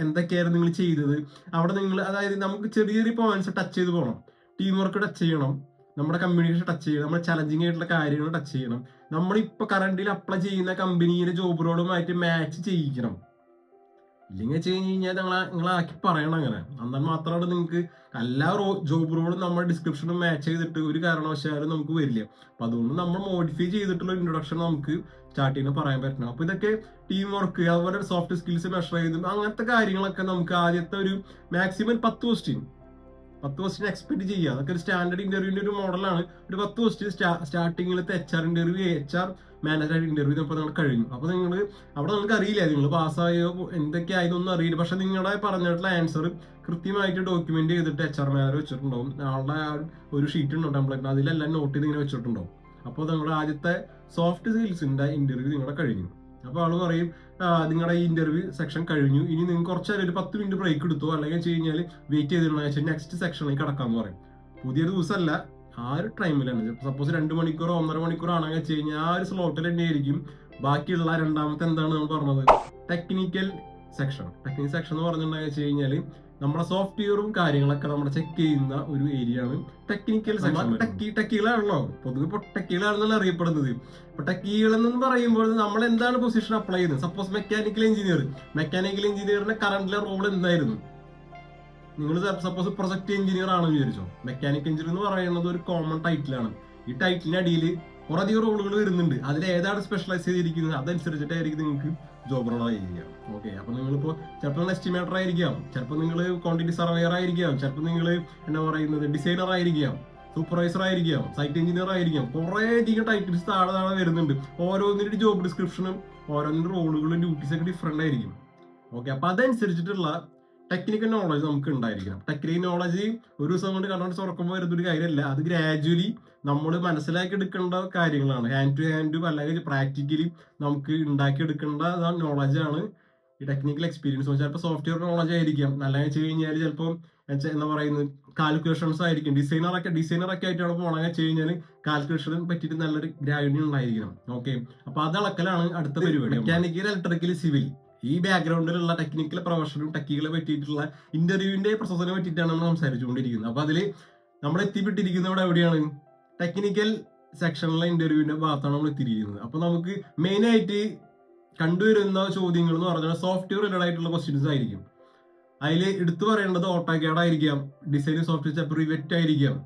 എന്തൊക്കെയായിരുന്നു നിങ്ങൾ ചെയ്തത്, അവിടെ നിങ്ങൾ അതായത് നമുക്ക് ചെറിയ ചെറിയ പോയിന്റ്സ് ടച്ച് ചെയ്ത് പോകണം. ടീം വർക്ക് ടച്ച് ചെയ്യണം, നമ്മുടെ കമ്മ്യൂണിക്കേഷൻ ടച്ച് ചെയ്യണം, നമ്മുടെ ചലഞ്ചിങ് ആയിട്ടുള്ള കാര്യങ്ങൾ ടച്ച് ചെയ്യണം. നമ്മളിപ്പോൾ കറണ്ടിൽ അപ്ലൈ ചെയ്യുന്ന കമ്പനിയിലെ ജോബ് റോളുമായിട്ട് മാച്ച് ചെയ്യിക്കണം. ഇല്ലെങ്കിൽ വെച്ച് കഴിഞ്ഞാൽ നിങ്ങളാക്കി പറയണം അങ്ങനെ. എന്നാൽ മാത്രമാണ് നിങ്ങൾക്ക് എല്ലാ ജോബ് റോളും നമ്മുടെ ഡിസ്ക്രിപ്ഷനും മാച്ച് ചെയ്തിട്ട് ഒരു കാരണവശാലും നമുക്ക് വരില്ല. അപ്പൊ അതുകൊണ്ട് നമ്മൾ മോഡിഫൈ ചെയ്തിട്ടുള്ള ഇൻട്രൊഡക്ഷൻ നമുക്ക് സ്റ്റാർട്ടിങ്ങിന് പറയാൻ പറ്റണം. അപ്പൊ ഇതൊക്കെ ടീം വർക്ക്, അതുപോലെ സോഫ്റ്റ് സ്കിൽസ് മെഷർ ചെയ്തും അങ്ങനത്തെ കാര്യങ്ങളൊക്കെ നമുക്ക് ആദ്യത്തെ ഒരു മാക്സിമം 10 ക്വസ്റ്റ്യൻ എക്സ്പെക്ട് ചെയ്യുക. അതൊക്കെ ഒരു സ്റ്റാൻഡേർഡ് ഇന്റർവ്യൂവിന്റെ ഒരു മോഡലാണ്. ഒരു 10 ക്വസ്റ്റ്യൻ സ്റ്റാർട്ടിങ്ങിലത്തെ HR interview, HR manager interview അപ്പോൾ നിങ്ങൾ കഴിഞ്ഞു. അപ്പോൾ നിങ്ങൾ അവിടെ നിങ്ങൾക്ക് അറിയില്ല നിങ്ങൾ പാസ്സായോ എന്തൊക്കെയായതൊന്നും അറിയില്ല. പക്ഷെ നിങ്ങളുടെ പറഞ്ഞിട്ടുള്ള ആൻസർ കൃത്യമായിട്ട് ഡോക്യുമെന്റ് ചെയ്തിട്ട് HR മാനേജർ വെച്ചിട്ടുണ്ടാവും. ആളുടെ ഒരു ഷീറ്റ് ഉണ്ടാവും ടെംപ്ലേറ്റ്, അതിലെല്ലാം നോട്ട് ചെയ്ത് ഇങ്ങനെ വെച്ചിട്ടുണ്ടാവും. അപ്പോൾ നിങ്ങളുടെ ആദ്യത്തെ സോഫ്റ്റ് സ്കിൽസിന്റെ ഇന്റർവ്യൂ നിങ്ങളുടെ കഴിഞ്ഞു. അപ്പോൾ ആള് പറയും നിങ്ങളുടെ ഈ ഇന്റർവ്യൂ സെക്ഷൻ കഴിഞ്ഞു, ഇനി നിങ്ങൾക്ക് കുറച്ചേരം ഒരു 10 മിനിറ്റ് ബ്രേക്ക് എടുത്തോ, അല്ലെങ്കിൽ വെച്ച് കഴിഞ്ഞാൽ വെയിറ്റ് ചെയ്തിട്ടുണ്ടെങ്കിൽ നെക്സ്റ്റ് സെക്ഷനിലേക്ക് കടക്കാമെന്ന് പറയും. പുതിയ ദിവസമല്ല, ആ ഒരു ടൈമിലാണ്. സപ്പോസ് 2 മണിക്കൂറോ 1.5 മണിക്കൂറോ ആണെങ്കിൽ വെച്ച് കഴിഞ്ഞാൽ ആ ഒരു സ്ലോട്ടിൽ തന്നെ ആയിരിക്കും ബാക്കിയുള്ള രണ്ടാമത്തെ എന്താണ് നമ്മൾ പറഞ്ഞത് ടെക്നിക്കൽ സെക്ഷൻ. ടെക്നിക്കൽ സെക്ഷൻ എന്ന് പറഞ്ഞിട്ടുണ്ടെങ്കിൽ വെച്ച് കഴിഞ്ഞാൽ നമ്മുടെ സോഫ്റ്റ്വെയറും കാര്യങ്ങളൊക്കെ നമ്മൾ ചെക്ക് ചെയ്യുന്ന ഒരു ഏരിയ ആണ് ടെക്നിക്കൽ സെക്ഷൻ. ടെക്കികളാണല്ലോ പൊതുവെ, ഇപ്പോൾ ടെക്കികളാണെന്നല്ല അറിയപ്പെടുന്നത്. ഇപ്പൊ ടെക്കികൾ എന്ന് പറയുമ്പോൾ നമ്മൾ എന്താണ് പൊസിഷൻ അപ്ലൈ ചെയ്യുന്നത്? സപ്പോസ് മെക്കാനിക്കൽ എഞ്ചിനീയറിന്റെ കറന്റിലെ റോൾ എന്തായിരുന്നു? നിങ്ങൾ സപ്പോസ് പ്രൊജക്ട് എഞ്ചിനീയർ ആണെന്ന് വിചാരിച്ചോ. മെക്കാനിക്കൽ എഞ്ചിനീയർ എന്ന് പറയുന്നത് ഒരു കോമൺ ടൈറ്റിലാണ്. ഈ ടൈറ്റിലിന്റെ അടിയിൽ കുറെ അധികം റോളുകൾ വരുന്നുണ്ട്. അതിൽ ഏതാണ് സ്പെഷ്യലൈസ് ചെയ്തിരിക്കുന്നത് അതനുസരിച്ചിട്ടായിരിക്കും നിങ്ങൾക്ക് ജോബ് റോൾ ആയിരിക്കാം. ഓക്കെ, അപ്പൊ നിങ്ങളിപ്പോ ചിലപ്പോൾ എസ്റ്റിമേറ്റർ ആയിരിക്കാം, ചിലപ്പോൾ നിങ്ങൾ ക്വാണ്ടിറ്റി സർവേയർ ആയിരിക്കാം, ചിലപ്പോൾ നിങ്ങൾ എന്താ പറയുന്നത് ഡിസൈനർ ആയിരിക്കാം, സൂപ്പർവൈസർ ആയിരിക്കാം, സൈറ്റ് എഞ്ചിനീയർ ആയിരിക്കാം. കുറെ അധികം ടൈറ്റിൽസ് താഴെ വരുന്നുണ്ട്. ഓരോന്നിന്റെ ജോബ് ഡിസ്ക്രിപ്ഷനും ഓരോന്നിന്റെ റോളുകളും ഡ്യൂട്ടീസ് ഒക്കെ ഡിഫറെന്റ് ആയിരിക്കും. ഓക്കെ, അപ്പൊ അതനുസരിച്ചിട്ടുള്ള ടെക്നിക്കൽ നോളജ് നമുക്ക് ഉണ്ടായിരിക്കണം. ടെക്നിക്കൽ നോളജ് ഒരു ദിവസം കൊണ്ട് കണ്ടുകൊണ്ട് തുറക്കുമ്പോൾ വരുന്നൊരു കാര്യമല്ല. അത് ഗ്രാജുവലി നമ്മൾ മനസ്സിലാക്കി എടുക്കേണ്ട കാര്യങ്ങളാണ്. ഹാൻഡ് ടു ഹാൻഡ് അല്ലെങ്കിൽ പ്രാക്ടിക്കലി നമുക്ക് ഉണ്ടാക്കിയെടുക്കേണ്ട നോളജാണ് ഈ ടെക്നിക്കൽ എക്സ്പീരിയൻസ്. ചിലപ്പോൾ സോഫ്റ്റ്വെയർ നോളജ് ആയിരിക്കാം, അല്ലെങ്കിൽ വെച്ച് കഴിഞ്ഞാൽ ചിലപ്പോൾ എന്താ പറയുന്നത് കാൽക്കുലേഷൻസ് ആയിരിക്കും. ഡിസൈനറൊക്കെ ആയിട്ടാണ് പോകണമെന്ന് വെച്ച് കഴിഞ്ഞാൽ കാൽക്കുലേഷനെ പറ്റിയിട്ട് നല്ലൊരു ഗ്രാജുവലി ഉണ്ടായിരിക്കണം. ഓക്കെ, അപ്പൊ അത് അളക്കലാണ് അടുത്ത പരിപാടി. മെക്കാനിക്കൽ, ഇലക്ട്രിക്കൽ, സിവിൽ ഈ ബാക്ക്ഗ്രൗണ്ടിലുള്ള ടെക്നിക്കൽ പ്രൊഫഷനും ടെക്കികളെ പറ്റിയിട്ടുള്ള ഇന്റർവ്യൂവിന്റെ പ്രോസസ്സിനെ പറ്റിയിട്ടാണ് നമ്മൾ സംസാരിച്ചുകൊണ്ടിരിക്കുന്നത്. അപ്പൊ അതിൽ നമ്മൾ എത്തിപ്പെട്ടിരിക്കുന്നത് ഇവിടെ എവിടെയാണ്? ടെക്നിക്കൽ സെക്ഷനിലെ ഇന്റർവ്യൂവിന്റെ ഭാഗത്താണ് നമ്മൾ എത്തിയിരിക്കുന്നത്. അപ്പൊ നമുക്ക് മെയിൻ ആയിട്ട് കണ്ടുവരുന്ന ചോദ്യങ്ങൾ എന്ന് പറഞ്ഞാൽ സോഫ്റ്റ്വെയർ റിലേറ്റഡ് ആയിട്ടുള്ള ക്വസ്റ്റ്യൻസ് ആയിരിക്കും. അതിൽ എടുത്തു പറയേണ്ടത് ഓട്ടോകാഡ് ആയിരിക്കാം, ഡിസൈനിങ് സോഫ്റ്റ്വെയർ ചിലപ്പോൾ റിവെറ്റ് ആയിരിക്കാം,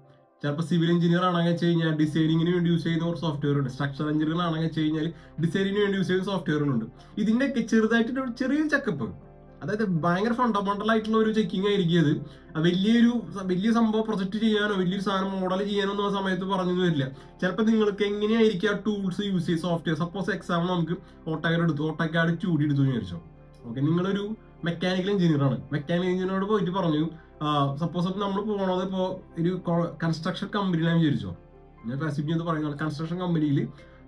ചിലപ്പോൾ സിവിൽ എഞ്ചിനീയർ ആണെങ്കിൽ വെച്ച് കഴിഞ്ഞാൽ ഡിസൈനിങ്ങിന് വേണ്ടി യൂസ് ചെയ്യുന്ന ഒരു സോഫ്റ്റ്വെയർ ഉണ്ട്. സ്ട്രക്ചർ എഞ്ചിനീയർ ആണെങ്കിൽ വെച്ച് കഴിഞ്ഞാൽ ഡിസൈനിങ്ങിന് വേണ്ടി യൂസ് ചെയ്യുന്ന സോഫ്റ്റ്വെയറുകളുണ്ട്. ഇതിന്റെയൊക്കെ ചെറുതായിട്ട് ചെറിയൊരു ചെക്കപ്പ്, അതായത് ഭയങ്കര ഫണ്ടമെന്റൽ ആയിട്ടുള്ള ഒരു ചെക്കിംഗ് ആയിരിക്കും അത്. വലിയ സംഭവം പ്രൊജക്ട് ചെയ്യാനോ വലിയൊരു സാധനം മോഡൽ ചെയ്യാനോ ഒന്നും ആ സമയത്ത് പറഞ്ഞു വരില്ല. ചിലപ്പോൾ നിങ്ങൾക്ക് എങ്ങനെയായിരിക്കും ആ ടൂൾസ് യൂസ് ചെയ്ത് സോഫ്റ്റ്വെയർ. സപ്പോസ് എക്സാം നമുക്ക് ഓട്ടോകാഡ് എടുത്തു, ഓട്ടോകാഡ് 2D എടുത്തു വിചാരിച്ചോ. ഓക്കെ, നിങ്ങളൊരു മെക്കാനിക്കൽ എഞ്ചിനീയർ ആണ്. മെക്കാനിക്കൽ എഞ്ചിനീയറോട് പോയിട്ട് പറഞ്ഞു സപ്പോസ് നമ്മൾ പോകണത് ഇപ്പോൾ ഒരു കൺസ്ട്രക്ഷൻ കമ്പനിയിലാണെന്ന് വിചാരിച്ചോ. ഞാൻ പാസിബിൾ എന്ന് പറയുന്നത് കൺസ്ട്രക്ഷൻ കമ്പനിയിൽ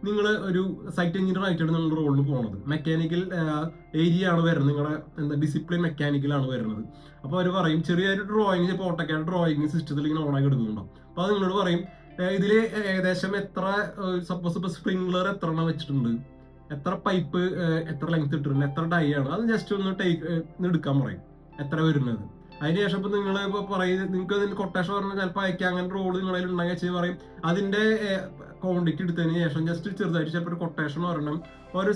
നിങ്ങൾ ഒരു സൈറ്റ് എഞ്ചിനീയർ ആയിട്ടാണ് നിങ്ങളുടെ റോളിൽ പോകുന്നത്. മെക്കാനിക്കൽ ഏരിയ ആണ് വരുന്നത്, നിങ്ങളുടെ ഡിസിപ്ലിൻ മെക്കാനിക്കലാണ് വരുന്നത്. അപ്പോൾ അവർ പറയും ചെറിയൊരു ഡ്രോയിങ്, ഇപ്പോൾ ഓട്ടോകാഡ് ഡ്രോയിങ് സിസ്റ്റത്തിൽ ഇങ്ങനെ ഓണാക്കി എടുക്കുന്നുണ്ടാവും. അപ്പോൾ അത് നിങ്ങളോട് പറയും ഇതിൽ ഏകദേശം എത്ര സപ്പോസ് ഇപ്പോൾ സ്പ്രിംഗ്ലർ എത്ര എണ്ണം വെച്ചിട്ടുണ്ട്, എത്ര പൈപ്പ് എത്ര ലെങ്ത് ഇട്ടിട്ടുണ്ട്, എത്ര ഡൈ ആണ്, അത് ജസ്റ്റ് ഒന്ന് എടുക്കാൻ പറയും എത്ര വരുന്നത്. അതിനുശേഷം ഇപ്പൊ നിങ്ങൾ ഇപ്പൊ പറയുന്നത് നിങ്ങൾക്ക് അതിന് കൊട്ടേഷൻ പറഞ്ഞാൽ ചിലപ്പോൾ അയക്കാം. അങ്ങനെ റോള് നിങ്ങളിൽ ഉണ്ടെങ്കിൽ വെച്ച് പറയും അതിന്റെ ക്വാണ്ടിറ്റി എടുത്തതിന് ശേഷം ജസ്റ്റ് ചെറുതായിട്ട് ചിലപ്പോൾ ഒരു കൊട്ടേഷൻ പറയണം. ഒരു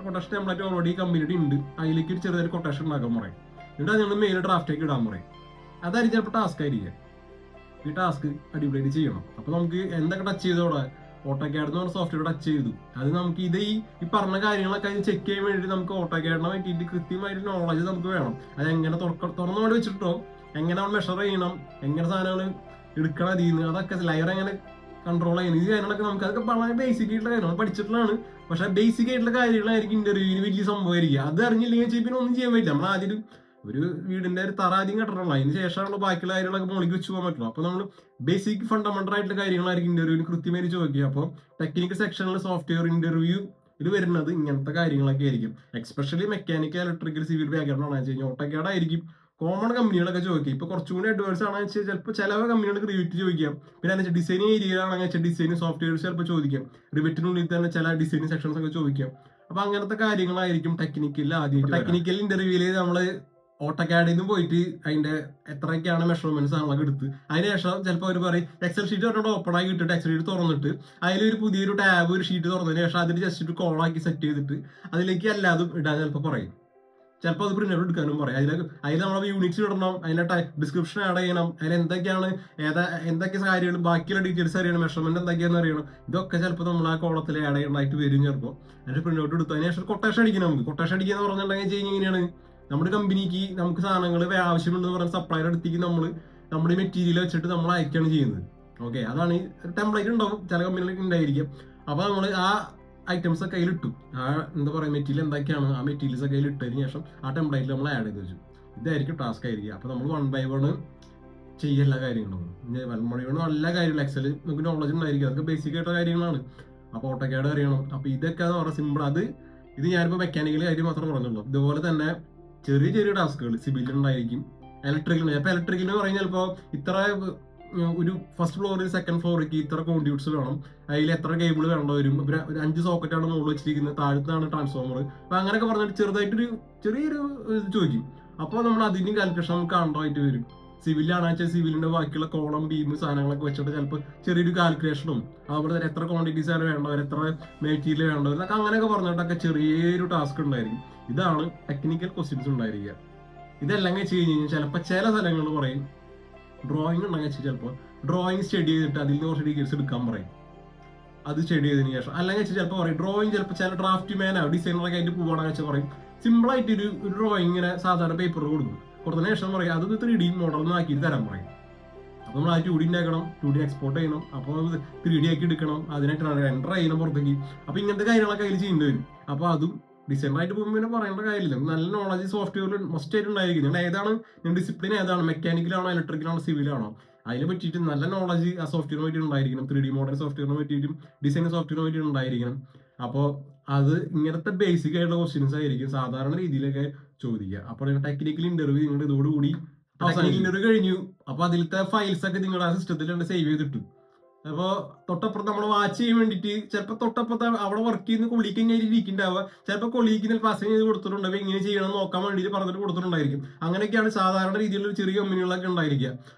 കൊട്ടേഷൻ ടെംപ്ലേറ്റ് ഓൾറെഡി കമ്പനിയുടെ ഉണ്ട്, അതിലേക്ക് ഒരു ചെറുതായിട്ട് കൊട്ടേഷൻ ഉണ്ടാക്കാൻ പറയും. എന്നിട്ട് അത് നിങ്ങൾ മെയിൽ ഡ്രാഫ്റ്റേക്ക് ഇടാൻ പറയും. അതായിരിക്കും ചിലപ്പോൾ ടാസ്ക് ആയിരിക്കും. ഈ ടാസ്ക് അടിപൊളിയായിട്ട് ചെയ്യണം. അപ്പോൾ നമുക്ക് എന്തൊക്കെ ടച്ച് ചെയ്തോടെ ഓട്ടോക്യാഡ് എന്ന് പറഞ്ഞ സോഫ്റ്റ്വെയർ ടച്ച് ചെയ്തു. അത് നമുക്ക് ഈ പറഞ്ഞ കാര്യങ്ങളൊക്കെ ചെക്ക് ചെയ്യാൻ വേണ്ടിയിട്ട് നമുക്ക് ഓട്ടോക്യാഡിനെ പറ്റിയിട്ട് കൃത്യമായിട്ട് നോളജ് നമുക്ക് വേണം. അത് എങ്ങനെ തുറന്നു കൊണ്ട് വെച്ചിട്ടോ, എങ്ങനെ നമ്മൾ മെഷർ ചെയ്യണം, എങ്ങനെ സാധനങ്ങൾ എടുക്കണം അതിൽ നിന്ന്, അതൊക്കെ ലയർ എങ്ങനെ കൺട്രോൾ ചെയ്യുന്നത്, ഈ കാര്യങ്ങളൊക്കെ നമുക്ക് അതൊക്കെ വളരെ ബേസിക് ആയിട്ടുള്ള കാര്യങ്ങൾ പഠിച്ചിട്ടുള്ളതാണ്. പക്ഷെ ബേസിക് ആയിട്ടുള്ള കാര്യങ്ങളായിരിക്കും ഇന്റർവ്യൂവിന് വലിയ സംഭവമായിരിക്കും. അത് അറിഞ്ഞില്ലെങ്കിൽ പിന്നെ ഒന്നും ചെയ്യാൻ പറ്റില്ല. നമ്മൾ ആദ്യം ഒരു വീടിന്റെ ഒരു തറ ആദ്യം കെട്ടണല്ലോ, അതിന് ശേഷമുള്ള ബാക്കിയുള്ള കാര്യങ്ങളൊക്കെ മുകളിൽ വെച്ച് പോകാൻ പറ്റുള്ളൂ. അപ്പൊ നമ്മൾ ബേസിക് ഫണ്ടമെന്റൽ ആയിട്ടുള്ള കാര്യങ്ങളായിരിക്കും ഇന്റർവ്യൂവിന് കൃത്യമായിട്ട് ചോദിക്കുക. അപ്പോൾ ടെക്നിക്കൽ സെക്ഷനിൽ സോഫ്റ്റ്വെയർ ഇന്റർവ്യൂ ഇത് വരുന്നത് ഇങ്ങനത്തെ കാര്യങ്ങളൊക്കെ ആയിരിക്കും. Especially mechanical, electrical, civil background ആണെന്ന് വെച്ച് കഴിഞ്ഞാൽ ഓട്ടോക്യാഡ് ആയിരിക്കും കോമൺ കമ്പനികളൊക്കെ ചോദിക്കുക. ഇപ്പൊ കുറച്ചും കൂടി അഡ്വാൻസ് ആണെന്ന് വെച്ചാൽ ചിലപ്പോൾ ചില കമ്പനികൾക്ക് റിവിറ്റ് ചോദിക്കാം. പിന്നെ എന്താ വെച്ചാൽ ഡിസൈനിങ് ഏരിയയിലാണെന്ന് വെച്ചാൽ ഡിസൈൻ സോഫ്റ്റ്വെയർസ് ചിലപ്പോൾ ചോദിക്കാം. റിവിറ്റിനുള്ളിൽ തന്നെ ചില ഡിസൈനിങ് സെക്ഷൻസ് ഒക്കെ ചോദിക്കാം. അപ്പൊ അങ്ങനത്തെ കാര്യങ്ങളായിരിക്കും ടെക്നിക്കലിൽ ആദ്യം. ടെക്നിക്കൽ ഇന്റർവ്യൂവിൽ നമ്മള് ഓട്ടോക്യാഡിൽ നിന്ന് പോയിട്ട് അതിന്റെ എത്രയൊക്കെയാണ് മെഷർമെന്റ്സ് ആണല്ലോ എടുത്ത് അതിനുശേഷം ചിലപ്പോൾ അവർ പറയും എക്സൽ ഷീറ്റ് പറഞ്ഞിട്ട് ഓപ്പൺ ആക്കി ഇട്ടിട്ട് എക്സൽ ഷീറ്റ് തുറന്നിട്ട് അതിലൊരു പുതിയൊരു ടാബ് ഒരു ഷീറ്റ് തുറന്നതിന് ശേഷം അതിൽ ജസ്റ്റ് ഒരു കോളാക്കി സെറ്റ് ചെയ്തിട്ട് അതിലേക്ക് എല്ലാതും ഇടാൻ ചിലപ്പോൾ പറയും. ചിലപ്പോൾ അത് പ്രിന്റ് എടുക്കാനും പറയും. അതിൽ നമ്മൾ യൂണിറ്റ്സ് ഇടണം, അതിന്റെ ഡിസ്ക്രിപ്ഷൻ ആഡ് ചെയ്യണം, അതിൽ എന്തൊക്കെയാണ് എന്തൊക്കെ കാര്യങ്ങൾ ബാക്കിയുള്ള ഡീറ്റെയിൽസ് അറിയണം, മെഷർമെന്റ് എന്തൊക്കെയാണെന്ന് അറിയണം. ഇതൊക്കെ ചിലപ്പോൾ നമ്മൾ ആ കോളത്തിൽ ആഡ് ചെയ്യണമായിട്ട് വരും. ചിലപ്പോൾ അതിന്റെ പ്രിന്റ് ഔട്ട് എടുത്തു അതിന് ശേഷം കൊട്ടേഷൻ അടിക്കണം. നമുക്ക് കൊട്ടേഷൻ അടിക്കുക എന്ന് പറഞ്ഞിട്ടുണ്ടെങ്കിൽ എങ്ങനെയാണ് നമ്മുടെ കമ്പനിക്ക് നമുക്ക് സാധനങ്ങൾ ആവശ്യമുണ്ടെന്ന് പറഞ്ഞ സപ്ലയർ അടുത്തേക്ക് നമ്മുടെ മെറ്റീരിയൽ വെച്ചിട്ട് നമ്മൾ അയക്കുകയാണ് ചെയ്യുന്നത്. ഓക്കെ, അതാണ് ഈ ടെംപ്ലേറ്റ് ഉണ്ടാവും, ചില കമ്പനികൾക്ക് ഉണ്ടായിരിക്കും. അപ്പൊ നമ്മൾ ആ ഐറ്റംസ് ഒക്കെ കയ്യിലിട്ടു, ആ എന്താ പറയുക മെറ്റീരിയൽ എന്തൊക്കെയാണ് ആ മെറ്റീരിയൽസ് ഒക്കെ കയ്യിലിട്ടതിന് ശേഷം ആ ടെംപ്ലേറ്റിൽ നമ്മൾ ആഡ് ചെയ്ത് വെച്ചു. ഇതായിരിക്കും ടാസ്ക് ആയിരിക്കും. അപ്പൊ നമ്മൾ 1 by 1 ചെയ്യുക എല്ലാ കാര്യങ്ങളും. 1 by 1 നല്ല കാര്യങ്ങൾ എക്സൽ നമുക്ക് നോളജ് ഉണ്ടായിരിക്കും. അതൊക്കെ ബേസിക് ആയിട്ടുള്ള കാര്യങ്ങളാണ്. അപ്പൊ ഓട്ടോക്യാഡ് അറിയണം. അപ്പൊ ഇതൊക്കെ എന്ന് പറഞ്ഞാൽ സിമ്പിൾ. ഇത് ഞാനിപ്പോൾ മെക്കാനിക്കൽ കാര്യം മാത്രം പറഞ്ഞുള്ളൂ. ഇതുപോലെ തന്നെ ചെറിയ ചെറിയ ടാസ്കുകൾ സിവിൽ ഉണ്ടായിരിക്കും, ഇലക്ട്രിക്കൽ. അപ്പൊ ഇലക്ട്രിക്കൽ എന്ന് പറഞ്ഞാൽ ചിലപ്പോൾ ഇത്ര ഒരു ഫസ്റ്റ് ഫ്ലോറിൽ സെക്കൻഡ് ഫ്ലോറിലേക്ക് ഇത്ര കോൺട്യൂട്ട്സ് വേണം, അതിൽ എത്ര കേബിൾ വേണ്ട വരും, ഒരു 5 സോക്കറ്റാണ് മുകളിൽ വെച്ചിരിക്കുന്നത്, താഴത്താണ് ട്രാൻസ്ഫോമർ. അപ്പൊ അങ്ങനെയൊക്കെ പറഞ്ഞിട്ട് ചെറുതായിട്ടൊരു ചെറിയൊരു ഇത് ചോദിക്കും. അപ്പോൾ നമ്മൾ അതിന്റെ കാൽക്കുലേഷൻ നമുക്ക് കാണാനായിട്ട് വരും. സിവിലാണെന്ന് വെച്ചാൽ സിവിലിന്റെ ബാക്കിയുള്ള കോളം ബീം സാധനങ്ങളൊക്കെ വെച്ചിട്ട് ചിലപ്പോൾ ചെറിയൊരു കാൽക്കുലേഷനും അതുപോലെ തന്നെ എത്ര ക്വാണ്ടിറ്റീസ് ആണ് വേണ്ടവർ, എത്ര മെറ്റീരിയൽ വേണ്ടവർ, എന്നൊക്കെ അങ്ങനെയൊക്കെ പറഞ്ഞിട്ടൊക്കെ ചെറിയൊരു ടാസ്ക് ഉണ്ടായിരിക്കും. ഇതാണ് ടെക്നിക്കൽ ക്വസ്റ്റ്യൻസ് ഉണ്ടായിരിക്കുക. ഇതെല്ലാം വെച്ച് കഴിഞ്ഞാൽ ചിലപ്പോൾ ചില സ്ഥലങ്ങളിൽ പറയും ഡ്രോയിങ് ഉണ്ടെങ്കിൽ വെച്ചാൽ ചിലപ്പോൾ ഡ്രോയിങ് സ്റ്റഡി ചെയ്തിട്ട് അതിൽ നിന്ന് കുറച്ച് ഡീറ്റെയിൽസ് എടുക്കാൻ പറയും. അത് സ്റ്റഡി ചെയ്തതിന് ശേഷം അല്ലെങ്കിൽ വെച്ചാൽ ചിലപ്പോൾ പറയും ഡ്രോയിങ് ചിലപ്പോൾ ചില ഡ്രാഫ്റ്റ് മാനോ ഡിസൈനറൊക്കെ ആയിട്ട് പോകണമെന്ന് വെച്ചാൽ പറയും സിമ്പിളായിട്ട് ഒരു ഡ്രോയിങ് ഇങ്ങനെ സാധാരണ പേപ്പർ കൊടുക്കും. കൊടുത്തതിന് ശേഷം പറയും അത് 3D മോഡൽ ആക്കിയിട്ട് തരാൻ പറയും. അപ്പോൾ നമ്മൾ ആ 2D ഉണ്ടാക്കണം, 2D എക്സ്പോർട്ട് ചെയ്യണം, അപ്പോൾ 3D ആക്കി എടുക്കണം, അതിനായിട്ട് റെൻഡർ ചെയ്യണം പുറത്തേക്ക്. അപ്പോൾ ഇങ്ങനത്തെ കാര്യങ്ങളൊക്കെ അതിൽ ചെയ്യേണ്ടി വരും. അപ്പോൾ അതും ഡിസൈനറായിട്ട് പോകുമ്പോൾ പിന്നെ പറയേണ്ട കാര്യമില്ല. നല്ല നോളജ് സോഫ്റ്റ്വെയറിൽ മസ്റ്റ് ആയിട്ട് ഉണ്ടായിരിക്കും. ഞാൻ ഏതാണ് ഡിസിപ്ലിൻ ഏതാണ്, മെക്കാനിക്കലാണോ ഇലക്ട്രിക്കലാണോ സിവിലാണോ, അതിനെ പറ്റിയിട്ട് നല്ല നോളജ് ആ സോഫ്റ്റ്വെയറിനെ പറ്റി ഉണ്ടായിരിക്കണം. 3D മോഡൽ സോഫ്റ്റ്വെയറിനെ പറ്റിയിട്ടും ഡിസൈൻ സോഫ്റ്റ്വെയറിനെ പറ്റി ഉണ്ടായിരിക്കണം. അപ്പോൾ അത് ഇങ്ങനത്തെ ബേസിക് ആയിട്ടുള്ള ക്വസ്റ്റ്യൻസ് ആയിരിക്കും സാധാരണ രീതിയിലൊക്കെ ചോദിക്കുക. അപ്പോൾ ടെക്നിക്കൽ ഇന്റർവ്യൂ നിങ്ങളുടെ ഇതോടുകൂടി അവസാനം ഇന്റർവ്യൂ കഴിഞ്ഞു. അപ്പോൾ അതിലത്തെ ഫയൽസ് ഒക്കെ നിങ്ങളുടെ ആ സിസ്റ്റത്തിൽ സേവ് ചെയ്തിട്ടു. അപ്പോൾ തൊട്ടപ്പുറത്ത് നമ്മൾ വാച്ച് ചെയ്യാൻ വേണ്ടിയിട്ട് ചിലപ്പോൾ തൊട്ടപ്പുറത്ത് അവിടെ വർക്ക് ചെയ്യുന്ന കൊളീക്ക് കഴിഞ്ഞാൽ ഇരിക്കുന്നുണ്ടാവുക. ചിലപ്പോൾ കൊളീക്കിന് പാസിംഗ് ചെയ്ത് കൊടുത്തിട്ടുണ്ടാവും, എങ്ങനെ ചെയ്യണം നോക്കാൻ വേണ്ടിയിട്ട് പറഞ്ഞിട്ട് കൊടുത്തിട്ടുണ്ടായിരിക്കും. അങ്ങനെയൊക്കെയാണ് സാധാരണ രീതിയിലുള്ള ചെറിയ കമ്പനികളൊക്കെ ഉണ്ടായിരിക്കുക.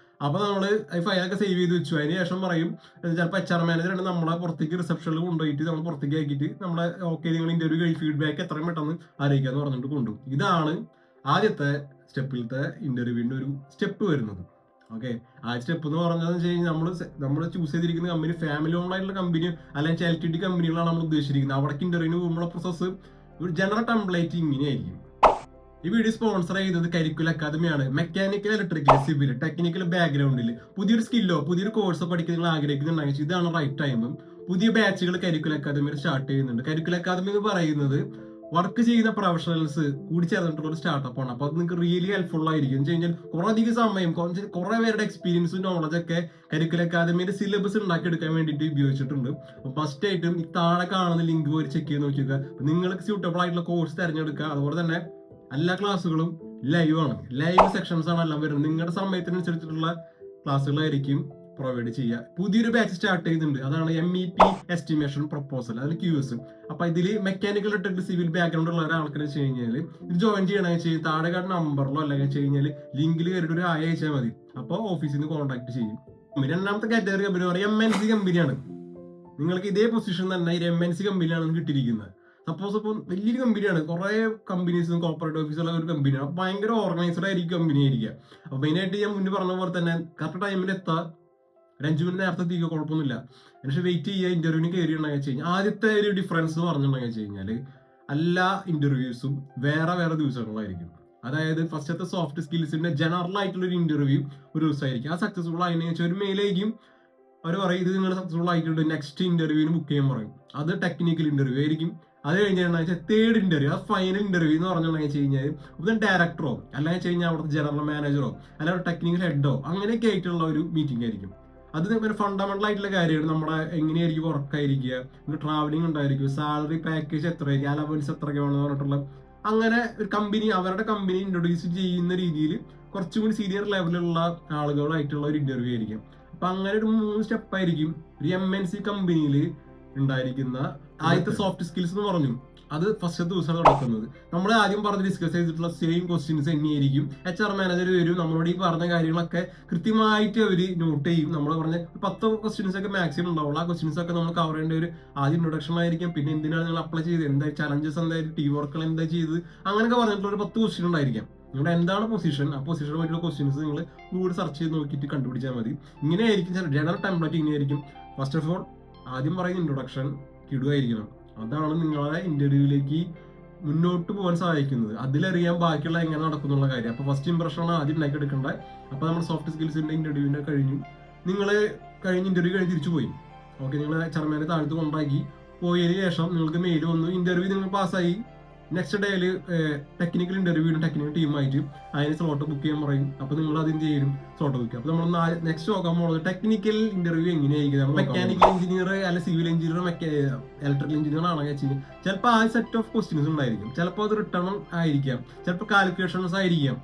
അപ്പോൾ നമ്മൾ ഫയലൊക്കെ സേവ് ചെയ്ത് വെച്ചു. അതിന് ശേഷം പറയും ചിലപ്പോൾ HR മാനേജർ ഉണ്ട് നമ്മളെ പുറത്തേക്ക് റിസപ്ഷനിൽ കൊണ്ടുപോയിട്ട് നമ്മൾ പുറത്തേക്ക് ആക്കിയിട്ട് നമ്മളെ ഓക്കെ നിങ്ങൾ ഇന്റർവ്യൂ കഴിഞ്ഞ് ഫീഡ്ബാക്ക് എത്രയും പെട്ടെന്ന് അറിയിക്കാന്ന് പറഞ്ഞിട്ട് കൊണ്ടുപോകും. ഇതാണ് ആദ്യത്തെ സ്റ്റെപ്പിലത്തെ ഇന്റർവ്യൂവിന്റെ ഒരു സ്റ്റെപ്പ് വരുന്നത്. ഓക്കെ, ആ സ്റ്റെപ്പ് എന്ന് പറഞ്ഞതെന്ന് വെച്ച് കഴിഞ്ഞാൽ നമ്മൾ ചൂസ് ചെയ്തിരിക്കുന്ന കമ്പനി ഫാമിലി ഓൺ ആയിട്ടുള്ള കമ്പനി അല്ലെങ്കിൽ LTD കമ്പനികളാണ് നമ്മൾ ഉദ്ദേശിച്ചിരിക്കുന്നത്. അവിടേക്ക് ഇന്റർവ്യൂവിന് പോകുമ്പോൾ പ്രോസസ്സ് ഒരു ജനറൽ ടെംപ്ലേറ്റ് ഇങ്ങനെയായിരിക്കും. ഈ വീഡിയോ സ്പോൺസർ ചെയ്തത് കരിക്കുലർ അക്കാദമിയാണ്. മെക്കാനിക്കൽ, ഇലക്ട്രിക്കൽ, സിവിൽ, ടെക്നിക്കൽ ബാക്ക്ഗ്രൗണ്ടിൽ പുതിയൊരു സ്കില്ലോ പുതിയൊരു കോഴ്സോ പഠിക്കാൻ നിങ്ങൾ ആഗ്രഹിക്കുന്നുണ്ടെങ്കിൽ ഇതാണ് റൈറ്റ് ടൈം. പുതിയ ബാച്ചുകൾ കരിക്കുലർ അക്കാദമിയിൽ സ്റ്റാർട്ട് ചെയ്യുന്നുണ്ട്. കരിക്കുലർ അക്കാദമി എന്ന് പറയുന്നത് വർക്ക് ചെയ്യുന്ന പ്രൊഫഷണൽസ് കൂടി ചേർന്നിട്ടുള്ള ഒരു സ്റ്റാർട്ടപ്പ് ആണ്. അപ്പോൾ അത് നിങ്ങൾക്ക് റിയലി ഹെൽപ്ഫുൾ ആയിരിക്കും. എന്ന് വെച്ച് കഴിഞ്ഞാൽ കുറെ അധികം സമയം കുറെ പേരുടെ എക്സ്പീരിയൻസും നോളജ് ഒക്കെ കരിക്കുലർ അക്കാദമിയുടെ സിലബസ് ഉണ്ടാക്കിയെടുക്കാൻ വേണ്ടിയിട്ട് ഉപയോഗിച്ചിട്ടുണ്ട്. ഫസ്റ്റ് ആയിട്ടും ഈ താഴെ കാണുന്ന ലിങ്ക് പോയി ചെക്ക് ചെയ്ത് നോക്കിക്കുക. നിങ്ങൾക്ക് സ്യൂട്ടബിൾ ആയിട്ടുള്ള കോഴ്സ് തിരഞ്ഞെടുക്കുക. അതുപോലെ തന്നെ എല്ലാ ക്ലാസ്സുകളും ലൈവ് ആണ്, ലൈവ് സെക്ഷൻസ് ആണ് എല്ലാം വരുന്നത്. നിങ്ങളുടെ സമയത്തിനനുസരിച്ചിട്ടുള്ള ക്ലാസ്സുകളായിരിക്കും പ്രൊവൈഡ് ചെയ്യുക. പുതിയൊരു ബാച്ച് സ്റ്റാർട്ട് ചെയ്യുന്നുണ്ട്, അതാണ് MEP എസ്റ്റിമേഷൻ പ്രൊപ്പോസൽ, അതിൽ QS. അപ്പൊ ഇതിൽ മെക്കാനിക്കൽ, ഇലക്ട്രിക്കൽ, സിവിൽ ബാക്ക്ഗ്രൗണ്ട് ഉള്ള ഒരാൾക്കെന്ന് വെച്ച് കഴിഞ്ഞാൽ ഇത് ജോയിൻ ചെയ്യണമെന്ന് വെച്ച് കഴിഞ്ഞാൽ താഴെ കാണുന്ന നമ്പറിലോ അല്ലെങ്കിൽ വെച്ച് കഴിഞ്ഞാൽ ലിങ്കിൽ കയറിയിട്ട് ഒരു അയച്ചാൽ മതി. അപ്പോൾ ഓഫീസിൽ നിന്ന് കോൺടാക്ട് ചെയ്യും. രണ്ടാമത്തെ കാറ്റഗറി കമ്പനി പറയുക MNC കമ്പനിയാണ്. നിങ്ങൾക്ക് ഇതേ പൊസിഷൻ തന്നെ MNC കമ്പനിയാണ് കിട്ടിയിരിക്കുന്നത്. സപ്പോസ് ഇപ്പോൾ വലിയൊരു കമ്പനിയാണ്, കുറെ കമ്പനീസും കോർപ്പറേറ്റ് ഓഫീസുള്ള ഒരു കമ്പനിയാണ്. അപ്പോൾ ഭയങ്കര ഓർഗനൈസ്ഡ് ആയിരിക്കും കമ്പനി ആയിരിക്കുക. അപ്പോൾ മെയിനായിട്ട് ഞാൻ മുന്നേ പറഞ്ഞ പോലെ തന്നെ കറക്റ്റ് ടൈമിൽ എത്താം, ഒരു 5 മിനിറ്റ് നേരത്തെ എത്തിക്കുക, കുഴപ്പമൊന്നുമില്ല. പക്ഷെ വെയിറ്റ് ചെയ്യുക, ഇന്റർവ്യൂവിന് കയറിയിട്ടുണ്ടെങ്കിൽ വെച്ച് കഴിഞ്ഞാൽ ആദ്യത്തെ ഒരു ഡിഫറൻസ് എന്ന് പറഞ്ഞിട്ടുണ്ടെങ്കിൽ വെച്ച് കഴിഞ്ഞാൽ എല്ലാ ഇന്റർവ്യൂസും വേറെ വേറെ ദിവസങ്ങളായിരിക്കും. അതായത് ഫസ്റ്റത്തെ സോഫ്റ്റ് സ്കിൽസിന്റെ ജനറൽ ആയിട്ടുള്ള ഒരു ഇന്റർവ്യൂ ഒരു ദിവസമായിരിക്കും. ആ സക്സസ്ഫുൾ ആയതിനു വെച്ചാൽ ഒരു മെയിലായിരിക്കും അവർ പറയും ഇത് നിങ്ങൾ സക്സസ്ഫുൾ ആയിട്ടുണ്ട്, നെക്സ്റ്റ് ഇന്റർവ്യൂവിന് ബുക്ക് ചെയ്യാൻ പറയും. അത് ടെക്നിക്കൽ ഇന്റർവ്യൂ ആയിരിക്കും. അത് കഴിഞ്ഞാൽ തേർഡ് ഇന്റർവ്യൂ, ആ ഫൈനൽ ഇന്റർവ്യൂ എന്ന് പറഞ്ഞിട്ടുണ്ടെങ്കിൽ വെച്ച് കഴിഞ്ഞാൽ ഒന്ന് ഡയറക്ടറോ അല്ലെങ്കിൽ വെച്ച് കഴിഞ്ഞാൽ അവിടുത്തെ ജനറൽ മാനേജറോ അല്ലെങ്കിൽ ടെക്നിക്കൽ ഹെഡോ അങ്ങനെയൊക്കെ ആയിട്ടുള്ള ഒരു മീറ്റിംഗ് ആയിരിക്കും. അത് ഒരു ഫണ്ടമെന്റൽ ആയിട്ടുള്ള കാര്യമാണ്. നമ്മുടെ എങ്ങനെയായിരിക്കും വർക്ക് ആയിരിക്കുക, ട്രാവലിംഗ് ഉണ്ടായിരിക്കും, സാലറി പാക്കേജ് എത്രയായിരിക്കും, അലവൻസ് എത്രയൊക്കെയാണെന്ന് പറഞ്ഞിട്ടുള്ള അങ്ങനെ ഒരു കമ്പനി അവരുടെ കമ്പനി ഇൻട്രൊഡ്യൂസ് ചെയ്യുന്ന രീതിയിൽ കുറച്ചും കൂടി സീനിയർ ലെവലിലുള്ള ആളുകളായിട്ടുള്ള ഒരു ഇന്റർവ്യൂ ആയിരിക്കും. അപ്പൊ അങ്ങനെ ഒരു 3 സ്റ്റെപ്പായിരിക്കും ഒരു MNC കമ്പനിയിൽ ഉണ്ടായിരിക്കുന്ന ആദ്യത്തെ സോഫ്റ്റ് സ്കിൽസ് എന്ന് പറഞ്ഞു. അത് ഫസ്റ്റ് ദിവസം നടക്കുന്നത്. നമ്മൾ ആദ്യം പറഞ്ഞ് ഡിസ്കസ് ചെയ്തിട്ടുള്ള സെയിം ക്വസ്റ്റ്യൻസ് തന്നെയായിരിക്കും. HR മാനേജർ വരും, നമ്മളോട് ഈ പറഞ്ഞ കാര്യങ്ങളൊക്കെ കൃത്യമായിട്ട് അവർ നോട്ട് ചെയ്യും. നമ്മൾ പറഞ്ഞ 10 ക്വസ്റ്റ്യൻസ് ഒക്കെ മാക്സിമം ഉണ്ടാവുള്ളൂ. ആ ക്വസ്റ്റ്യൻസ് ഒക്കെ നമ്മൾ കവർ ചെയ്യേണ്ട ഒരു ആദ്യം ഇൻട്രൊഡക്ഷൻ ആയിരിക്കും. പിന്നെ എന്തിനാണ് നിങ്ങൾ അപ്ലൈ ചെയ്തത്, എന്താ ചലഞ്ചസ്, എന്തായാലും ടീം വർക്കുകൾ എന്താ ചെയ്തത്, അങ്ങനെയൊക്കെ പറഞ്ഞിട്ടുള്ള ഒരു 10 ക്വസ്റ്റ്യൻ ഉണ്ടായിരിക്കും. നിങ്ങളുടെ എന്താണ് പൊസിഷൻ, ആ പൊസിഷനെ പറ്റിയുള്ള ക്വസ്റ്റ്യൻസ് നിങ്ങൾ ഗൂഗിൾ സെർച്ച് ചെയ്ത് നോക്കിയിട്ട് കണ്ടുപിടിച്ചാൽ മതി. ഇങ്ങനെയായിരിക്കും ജനറൽ ടെംപ്ലേറ്റ്. ഇങ്ങനെയായിരിക്കും. ഫസ്റ്റ് ഓഫ് ഓൾ ആദ്യം പറയുന്ന ഇൻട്രൊഡക്ഷൻ കിടുവായിരിക്കണം. അതാണ് നിങ്ങളെ ഇന്റർവ്യൂവിലേക്ക് മുന്നോട്ട് പോകാൻ സഹായിക്കുന്നത്. അതിലറിയാൻ ബാക്കിയുള്ള എങ്ങനെ നടക്കുന്നുള്ള കാര്യം. അപ്പൊ ഫസ്റ്റ് ഇംപ്രഷനാണ് ആദ്യം ഉണ്ടാക്കി എടുക്കേണ്ടത്. അപ്പൊ നമ്മുടെ സോഫ്റ്റ് സ്കിൽസിന്റെ ഇന്റർവ്യൂവിന്റെ കഴിഞ്ഞു. നിങ്ങൾ ഇന്റർവ്യൂ കഴിഞ്ഞ് തിരിച്ചു പോയി. ഓക്കെ, നിങ്ങൾ ചെറുമാനെ താഴ്ത്ത് കൊണ്ടാക്കി പോയതിനു ശേഷം നിങ്ങൾക്ക് മെയിൽ വന്നു, ഇന്റർവ്യൂ നിങ്ങൾ പാസ്സായി. നെക്സ്റ്റ് ഡേയിൽ ടെക്നിക്കൽ ഇന്റർവ്യൂ ടെക്നിക്കൽ ടീമായിട്ട് അതിന് സ്ലോട്ട് ബുക്ക് ചെയ്യാൻ പറയും. അപ്പൊ നിങ്ങൾ അതിന് ചെയ്യും സ്ലോട്ട് ബുക്ക്. അപ്പൊ നമ്മൾ നെക്സ്റ്റ് നോക്കാൻ പോകുന്നത് ടെക്നിക്കൽ ഇന്റർവ്യൂ എങ്ങനെയായിരിക്കും. മെക്കാനിക്കൽ എഞ്ചിനീയർ അല്ലെ സിവിൽ എഞ്ചിനീയർ, ഇലക്ട്രിക്കൽ എഞ്ചിനീയർ ആണെങ്കിൽ വെച്ചാൽ ചിലപ്പോൾ ആ സെറ്റ് ഓഫ് ക്വസ്റ്റ്യൻസ് ഉണ്ടായിരിക്കും. ചിലപ്പോൾ അത് റിട്ടേൺ ആയിരിക്കാം, ചിലപ്പോൾ കാൽക്കുലേഷൻസ് ആയിരിക്കാം.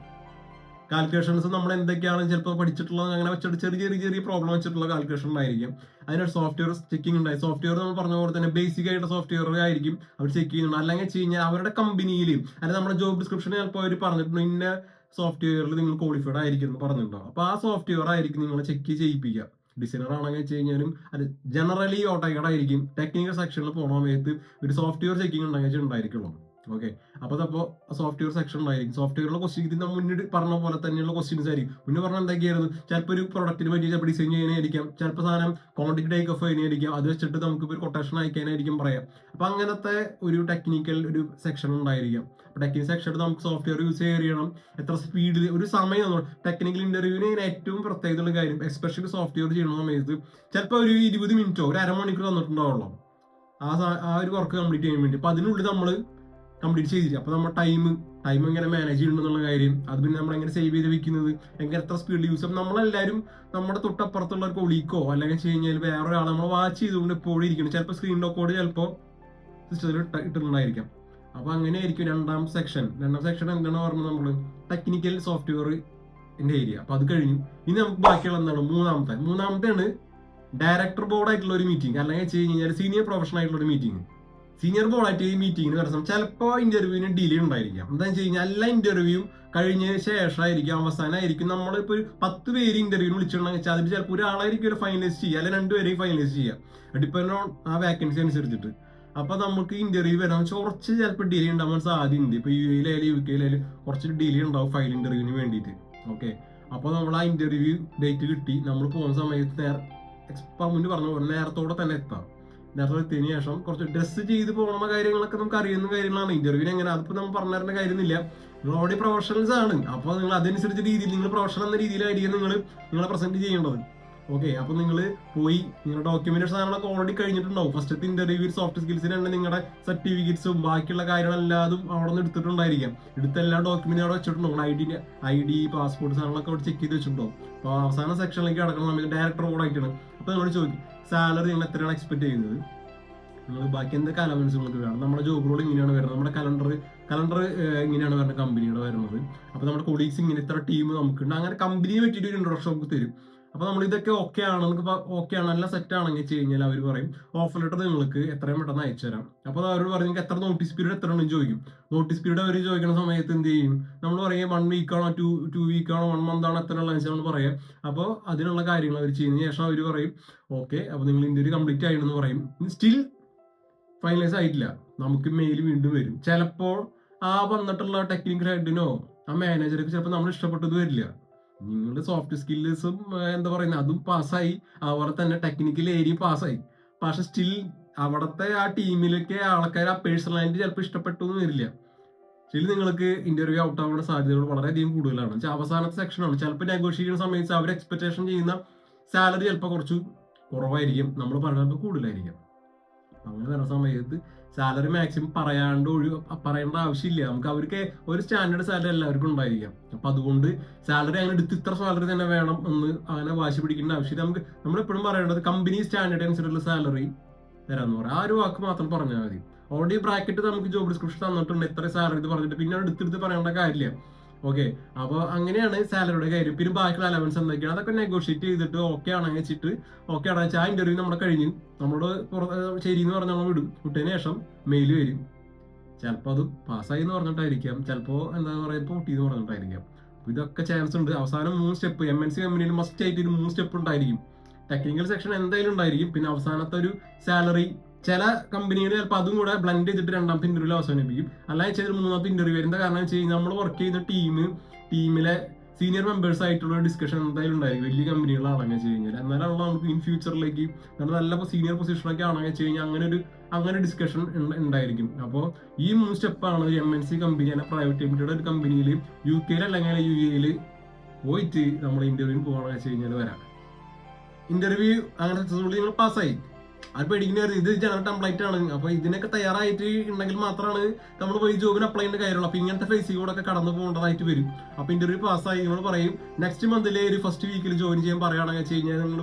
കാൽക്കുലേഷൻസ് നമ്മൾ എന്തൊക്കെയാണ് ചിലപ്പോൾ പഠിച്ചിട്ടുള്ളത് അങ്ങനെ വെച്ചിട്ട് ചെറിയ പ്രോബ്ലം വെച്ചിട്ടുള്ള കാൽക്കുലേഷൻ ഉണ്ടായിരിക്കും. അതിനൊരു സോഫ്റ്റ്വെയർ ചെക്കിംഗ് ഉണ്ടായി. സോഫ്റ്റ്വെയർ നമ്മൾ പറഞ്ഞ പോലെ തന്നെ ബേസിക് ആയിട്ട് സോഫ്റ്റ്വെയർ ആയിരിക്കും അവർ ചെക്ക് ചെയ്യുന്നുണ്ട്. അല്ലെങ്കിൽ വെച്ച് കഴിഞ്ഞാൽ അവരുടെ കമ്പനിയിൽ അല്ലെങ്കിൽ നമ്മുടെ ജോബ് ഡിസ്ക്രിപ്ഷനിൽ ചിലപ്പോൾ അവർ പറഞ്ഞിട്ടുണ്ട് ഇന്ന സോഫ്റ്റ്വെയറിൽ നിങ്ങൾ ക്വാളിഫൈഡ് ആയിരിക്കും എന്ന് പറഞ്ഞിട്ടുണ്ടോ. അപ്പോൾ ആ സോഫ്റ്റ്വെയർ ആയിരിക്കും നിങ്ങൾ ചെക്ക് ചെയ്യിപ്പിക്കുക. ഡിസൈനർ ആണെങ്കിൽ വെച്ച് കഴിഞ്ഞാലും അത് ജനറലി ഓട്ടോക്കേഡ് ആയിരിക്കും. ടെക്നിക്കൽ സെക്ഷനിൽ പോകണ സമയത്ത് ഒരു സോഫ്റ്റ്വെയർ ചെക്കിംഗ് ഉണ്ടെങ്കിൽ ഉണ്ടായിരിക്കുള്ളൂ. ഓക്കെ, അപ്പോൾ സോഫ്റ്റ്വെയർ സെക്ഷൻ ഉണ്ടായിരിക്കും. സോഫ്റ്റ്വെയറിലുള്ള ക്വസ്റ്റ്യൻ ഇത് മുന്നിട്ട് പറഞ്ഞ പോലെ തന്നെയുള്ള ക്വസ്റ്റ്യൻസ് ആയിരിക്കും. മുന്നേ പറഞ്ഞാൽ എന്തൊക്കെയായിരുന്നു, ചിലപ്പോൾ ഒരു പ്രൊഡക്റ്റിന് പറ്റി ചിലപ്പോൾ ഡിസൈൻ ചെയ്യാനായിരിക്കാം, ചിലപ്പോൾ സാധനം ക്വാണ്ടിറ്റി ടേക്ക് ഓഫ് ചെയ്യാനായിരിക്കും. അത് വെച്ചിട്ട് നമുക്ക് ഒരു കൊട്ടേഷൻ അയക്കാനായിരിക്കും പറയാം. അപ്പൊ അങ്ങനത്തെ ഒരു ടെക്നിക്കൽ ഒരു സെക്ഷൻ ഉണ്ടായിരിക്കാം. അപ്പൊ ടെക്നിക്കൽ സെക്ഷനിൽ നമുക്ക് സോഫ്റ്റ്വെയർ യൂസ് ചെയ്യണം, എത്ര സ്പീഡിൽ ഒരു സമയം. ടെക്നിക്കൽ ഇന്റർവ്യൂവിന് ഏറ്റവും പ്രത്യേകതയുള്ള കാര്യം, എസ്പെഷ്യലി സോഫ്റ്റ്വെയർ ചെയ്യുന്ന സമയത്ത് ചിലപ്പോൾ ഒരു 20 മിനിറ്റോ ഒരു അരമണിക്കൂർ തന്നിട്ടുണ്ടാവുള്ളൂ ആ ഒരു വർക്ക് കംപ്ലീറ്റ് ചെയ്യാൻ വേണ്ടി. അപ്പൊ അതിനുള്ളിൽ നമ്മൾ കംപ്ലീറ്റ് ചെയ്തിട്ട് അപ്പൊ നമ്മുടെ ടൈം എങ്ങനെ മാനേജ് ചെയ്യണമെന്നുള്ള കാര്യം, അത് പിന്നെ നമ്മൾ എങ്ങനെ സേവ് ചെയ്ത് വെക്കുന്നത്, എങ്ങനെ എത്ര സ്പീഡിൽ യൂസ് ചെയ്യും. നമ്മളെല്ലാവരും നമ്മുടെ തൊട്ടപ്പുറത്തുള്ള ഒരു കൊളീക്കോ അല്ലെങ്കിൽ വെച്ച് കഴിഞ്ഞാൽ വേറെ ഒരാൾ നമ്മൾ വാച്ച് ചെയ്തുകൊണ്ട് എപ്പോഴും ഇരിക്കണം. ചിലപ്പോൾ സ്ക്രീൻ റെക്കോർഡ് ചിലപ്പോൾ സിസ്റ്റത്തിൽ ഇട്ടിട്ടുണ്ടായിരിക്കാം. അപ്പൊ അങ്ങനെ ആയിരിക്കും രണ്ടാം സെക്ഷൻ എന്താണ് പറഞ്ഞത്, നമ്മൾ ടെക്നിക്കൽ സോഫ്റ്റ്വെയറിന്റെ ഏരിയ. അപ്പൊ അത് കഴിഞ്ഞു. ഇനി നമുക്ക് ബാക്കിയുള്ള എന്താണ് മൂന്നാമത്തെയാണ് ഡയറക്ടർ ബോർഡ് ആയിട്ടുള്ള ഒരു മീറ്റിംഗ്, അല്ലെങ്കിൽ വെച്ച് കഴിഞ്ഞാൽ സീനിയർ പ്രൊഫഷണൽ ആയിട്ടുള്ള ഒരു മീറ്റിംഗ്. സീനിയർ ബോർഡായിട്ട് ഈ മീറ്റിംഗിന് വരുന്ന ചിലപ്പോൾ ഇന്റർവ്യൂവിന് ഡിലേ ഉണ്ടായിരിക്കാം. എന്താണെന്ന് വെച്ച് കഴിഞ്ഞാൽ എല്ലാ ഇന്റർവ്യൂ കഴിഞ്ഞതിന് ശേഷമായിരിക്കും, അവസാനമായിരിക്കും. നമ്മളിപ്പോൾ ഒരു 10 പേര് ഇന്റർവ്യൂവിന് വിളിച്ചിട്ടുണ്ടെങ്കിൽ വെച്ചാൽ അതിൽ ചിലപ്പോൾ ഒരാളായിരിക്കും ഒരു ഫൈനലിസ്റ്റ് ചെയ്യുക, അല്ലെങ്കിൽ 2 പേരെയും ഫൈനലിസ്റ്റ് ചെയ്യുക, ഡിപ്പെൻഡ് ഓൺ ആ വേക്കൻസി അനുസരിച്ചിട്ട്. അപ്പൊ നമുക്ക് ഇന്റർവ്യൂ വരാൻ കുറച്ച് ചിലപ്പോൾ ഡിലേ ഉണ്ടാവാൻ സാധ്യതയുണ്ട്. ഇപ്പൊ UAE ലായാലും UK ലായാലും കുറച്ച് ഡിലേ ഉണ്ടാവും ഫൈനൽ ഇന്റർവ്യൂവിന് വേണ്ടിയിട്ട്. ഓക്കെ, അപ്പോൾ നമ്മൾ ആ ഇന്റർവ്യൂ ഡേറ്റ് കിട്ടി നമ്മൾ പോകുന്ന സമയത്ത് മുന്നേ പറഞ്ഞ പോലെ നേരത്തോടെ തന്നെ എത്താം. നേരത്തെ എത്തിയതിനു ശേഷം കുറച്ച് ഡ്രസ്സ് ചെയ്ത് പോകുന്ന കാര്യങ്ങളൊക്കെ നമുക്ക് അറിയുന്ന കാര്യങ്ങളാണ്. ഇന്റർവ്യൂവിന് എങ്ങനെ അതിപ്പോ നമ്മൾ പറഞ്ഞു തരേണ്ട കാര്യമൊന്നുമില്ല. നിങ്ങൾ ഓൾറെഡി പ്രൊഫഷണൽസ് ആണ്. അപ്പോൾ നിങ്ങൾ അതനുസരിച്ച് രീതിയിൽ നിങ്ങൾ പ്രൊഫഷണൽ എന്ന രീതിയിലായിരിക്കും നിങ്ങളെ പ്രസന്റ് ചെയ്യേണ്ടത്. ഓക്കെ, അപ്പൊ നിങ്ങൾ പോയി നിങ്ങളുടെ ഡോക്യുമെന്റേഷൻ സാധനങ്ങളൊക്കെ ഓൾറെഡി കഴിഞ്ഞിട്ടുണ്ടാവും. ഫസ്റ്റത്തെ ഇന്റർവ്യൂ സോഫ്റ്റ് സ്കിൽസിന് തന്നെ നിങ്ങളുടെ സർട്ടിഫിക്കറ്റ്സും ബാക്കിയുള്ള കാര്യങ്ങളെല്ലാതും അവിടെ നിന്ന് എടുത്തിട്ടുണ്ടായിരിക്കാം. എടുത്ത എല്ലാ ഡോക്യുമെന്റും അവിടെ വെച്ചിട്ടുണ്ടാവും. ID പാസ്പോർട്ട് സാധനങ്ങളൊക്കെ അവിടെ ചെക്ക് ചെയ്ത് വെച്ചിട്ടുണ്ടാവും. അപ്പോൾ അവസാന സെക്ഷനിലേക്ക് കിടക്കുന്ന സമയത്ത് ഡയറക്ടർ ബോർഡായിട്ടാണ്. അപ്പോൾ നിങ്ങൾ ചോദിക്കും സാലറി നിങ്ങൾ എത്രയാണ് എക്സ്പെക്ട് ചെയ്യുന്നത്, നിങ്ങൾ ബാക്കി എന്തൊക്കെ അലവൻസ് നിങ്ങൾക്ക് വേണം, നമ്മുടെ ജോബ് റോൾ ഇങ്ങനെയാണ് വരുന്നത്, നമ്മുടെ കലണ്ടർ ഇങ്ങനെയാണ് വരുന്നത് കമ്പനിയുടെ വരുന്നത്. അപ്പോൾ നമ്മുടെ കൊളീഗ്സ് ഇങ്ങനെ ഇത്ര ടീം നമുക്കുണ്ട്, അങ്ങനെ കമ്പനിയെ പറ്റിയിട്ട് ഒരു ഇൻട്രൊഡക്ഷൻ നമുക്ക് തരും. അപ്പൊ നമ്മൾ ഇതൊക്കെ ഓക്കെ ആണ്, നല്ല സെറ്റ് ആണെങ്കിൽ വെച്ച് കഴിഞ്ഞാൽ അവർ പറയും ഓഫർ ലെറ്റർ നിങ്ങൾക്ക് എത്രയും പെട്ടെന്ന് അയച്ചു തരാം. അപ്പോൾ അവരോട് പറയും നിങ്ങൾക്ക് എത്ര നോട്ടീസ് പീരീഡ് എത്ര ഉണ്ടെന്ന് ചോദിക്കും. നോട്ടീസ് പീരീഡ് അവർ ചോദിക്കുന്ന സമയത്ത് എന്ത് ചെയ്യും, നമ്മൾ പറയും 1 വീക്കാണോ 2 വീക്കാണോ 1 മന്താണോ എത്ര ഉള്ള അനുസരിച്ച് പറയാം. അപ്പോൾ അതിനുള്ള കാര്യങ്ങൾ അവർ ചെയ്യുന്നതിന് ശേഷം അവർ പറയും ഓക്കെ, അപ്പോൾ നിങ്ങൾ ഇന്റർവ്യൂ കംപ്ലീറ്റ് ആയിട്ടെന്ന് പറയും. സ്റ്റിൽ ഫൈനലൈസ് ആയിട്ടില്ല, നമുക്ക് മെയിൽ വീണ്ടും വരും. ചിലപ്പോൾ ആ വന്നിട്ടുള്ള ടെക്നിക്കൽ ഹെഡിനോ ആ മാനേജർക്ക് ചിലപ്പോൾ നമ്മൾ ഇഷ്ടപ്പെട്ടത് വരില്ല. നിങ്ങളുടെ സോഫ്റ്റ് സ്കില്ലേഴ്സും എന്താ പറയുന്നത് അതും പാസ്സായി, അതുപോലെ തന്നെ ടെക്നിക്കൽ ഏരിയ പാസ്സായി. പക്ഷെ സ്റ്റിൽ അവിടുത്തെ ആ ടീമിലൊക്കെ ആൾക്കാർ ആ പേഴ്സണാലിറ്റി ചിലപ്പോൾ ഇഷ്ടപ്പെട്ടു എന്ന് വരില്ല. സ്റ്റിൽ നിങ്ങൾക്ക് ഇന്റർവ്യൂ ഔട്ട് ആവാനുള്ള സാധ്യതകൾ വളരെയധികം കൂടുതലാണ്. അവസാനത്തെ സെക്ഷനാണ്. ചിലപ്പോൾ നെഗോഷിയേറ്റ് ചെയ്യുന്ന സമയത്ത് അവർ എക്സ്പെക്ടേഷൻ ചെയ്യുന്ന സാലറി ചിലപ്പോൾ കുറച്ച് കുറവായിരിക്കും, നമ്മൾ പറയുന്നത് കൂടുതലായിരിക്കും. അങ്ങനെ വരുന്ന സമയത്ത് സാലറി മാക്സിമം പറയേണ്ട ആവശ്യമില്ല. നമുക്ക് അവർക്ക് ഒരു സ്റ്റാൻഡേർഡ് സാലറി എല്ലാവർക്കും ഉണ്ടായിരിക്കാം. അപ്പൊ അതുകൊണ്ട് സാലറി അങ്ങനെ എടുത്ത് ഇത്ര സാലറി തന്നെ വേണം എന്ന് അങ്ങനെ വാശി പിടിക്കേണ്ട ആവശ്യമില്ല. നമ്മളെപ്പോഴും പറയേണ്ടത് കമ്പനി സ്റ്റാൻഡേർഡ് അനുസരിച്ചുള്ള സാലറി തരാന്ന് പറയാം. ആ ഒരു വാക്ക് മാത്രം പറഞ്ഞാൽ മതി. ഓൾറെഡി ബ്രാക്കറ്റ് നമുക്ക് ജോബ് ഡിസ്ക്രിപ്ഷൻ തന്നിട്ടുണ്ട്, എത്ര സാലറി ഇത് പറഞ്ഞിട്ട് പിന്നെ എടുത്തെടുത്ത് പറയേണ്ട കാര്യമില്ല. ഓക്കെ, അപ്പോൾ അങ്ങനെയാണ് സാലറിയുടെ കാര്യം. പിന്നെ ബാക്കിയുള്ള അലവൻസ് എന്തൊക്കെയാണ് അതൊക്കെ നെഗോഷിയേറ്റ് ചെയ്തിട്ട് ഓക്കെ ആണെങ്കിൽ വെച്ചിട്ട് ഓക്കെ ആണെന്ന് വെച്ചാൽ ആ ഇന്റർവ്യൂ നമ്മുടെ കഴിഞ്ഞു, നമ്മളോട് ശരി എന്ന് പറഞ്ഞാൽ നമ്മൾ വിട്ടതിന് ശേഷം മെയിൽ വരും. ചിലപ്പോൾ അത് പാസ്സായി എന്ന് പറഞ്ഞിട്ടായിരിക്കാം, ചിലപ്പോൾ എന്താ പറയുക പൊട്ടി എന്ന് പറഞ്ഞിട്ടായിരിക്കാം. അപ്പോൾ ഇതൊക്കെ ചാൻസ് ഉണ്ട്. അവസാനം 3 സ്റ്റെപ്പ് MNC കമ്പനിയിൽ മസ്റ്റ് ആയിട്ട് ഒരു 3 സ്റ്റെപ്പ് ഉണ്ടായിരിക്കും. ടെക്നിക്കൽ സെക്ഷൻ എന്തായാലും ഉണ്ടായിരിക്കും. പിന്നെ അവസാനത്തെ ഒരു സാലറി ചില കമ്പനികൾ ചിലപ്പോൾ അതും കൂടെ ബ്ലെൻഡ് ചെയ്തിട്ട് രണ്ടാമത്തെ ഇന്റർവ്യൂവിൽ അവസാനിപ്പിക്കും. അല്ലാതെ വെച്ചാൽ മൂന്നാമത്തെ ഇന്റർവ്യൂ വരുന്ന കാരണം വെച്ച് കഴിഞ്ഞാൽ നമ്മൾ വർക്ക് ചെയ്യുന്ന ടീമിലെ സീനിയർ മെമ്പേഴ്സ് ആയിട്ടുള്ള ഡിസ്കഷൻ എന്തായാലും ഉണ്ടായിരിക്കും. വലിയ കമ്പനികളാണെങ്കിൽ വെച്ച് കഴിഞ്ഞാൽ എന്നാലാണ് നമുക്ക് ഇൻ ഫ്യൂച്ചറിലേക്ക് നല്ല സീനിയർ പൊസിഷനൊക്കെ ആണെങ്കിൽ വെച്ച് കഴിഞ്ഞാൽ അങ്ങനെ ഡിസ്കഷൻ ഉണ്ടായിരിക്കും. അപ്പോൾ ഈ 3 സ്റ്റെപ്പാണ് MNC കമ്പനി പ്രൈവറ്റ് ലിമിറ്റഡ് ഒരു കമ്പനിയിൽ UK അല്ലെങ്കിൽ UAE പോയിട്ട് നമ്മൾ ഇന്റർവ്യൂവിന് പോകണമെന്ന് വെച്ച് കഴിഞ്ഞാൽ വരാം. ഇന്റർവ്യൂ അങ്ങനെ സക്സസ്ഫുള്ളി നിങ്ങൾ പാസ്സായി, അത് പേടിക്കുന്ന ഇത് ജനറൽ ടെംപ്ലേറ്റ് ആണ്. അപ്പൊ ഇതിനൊക്കെ തയ്യാറായിട്ട് ഉണ്ടെങ്കിൽ മാത്രമാണ് നമ്മൾ പോയി ജോബിന് അപ്ലൈ ചെയ്യുന്ന കാര്യമുള്ളൂ. അപ്പൊ ഇങ്ങനത്തെ ഫേസിലൂടെ കടന്നു പോകേണ്ടതായിട്ട് വരും. അപ്പൊ ഇന്റർവ്യൂ പാസ്സായി നിങ്ങൾ പറയും നെക്സ്റ്റ് മന്തിലെ ഒരു ഫസ്റ്റ് വീക്കിൽ ജോയിൻ ചെയ്യാൻ പറയുകയാണെന്ന് വെച്ച് കഴിഞ്ഞാൽ നിങ്ങൾ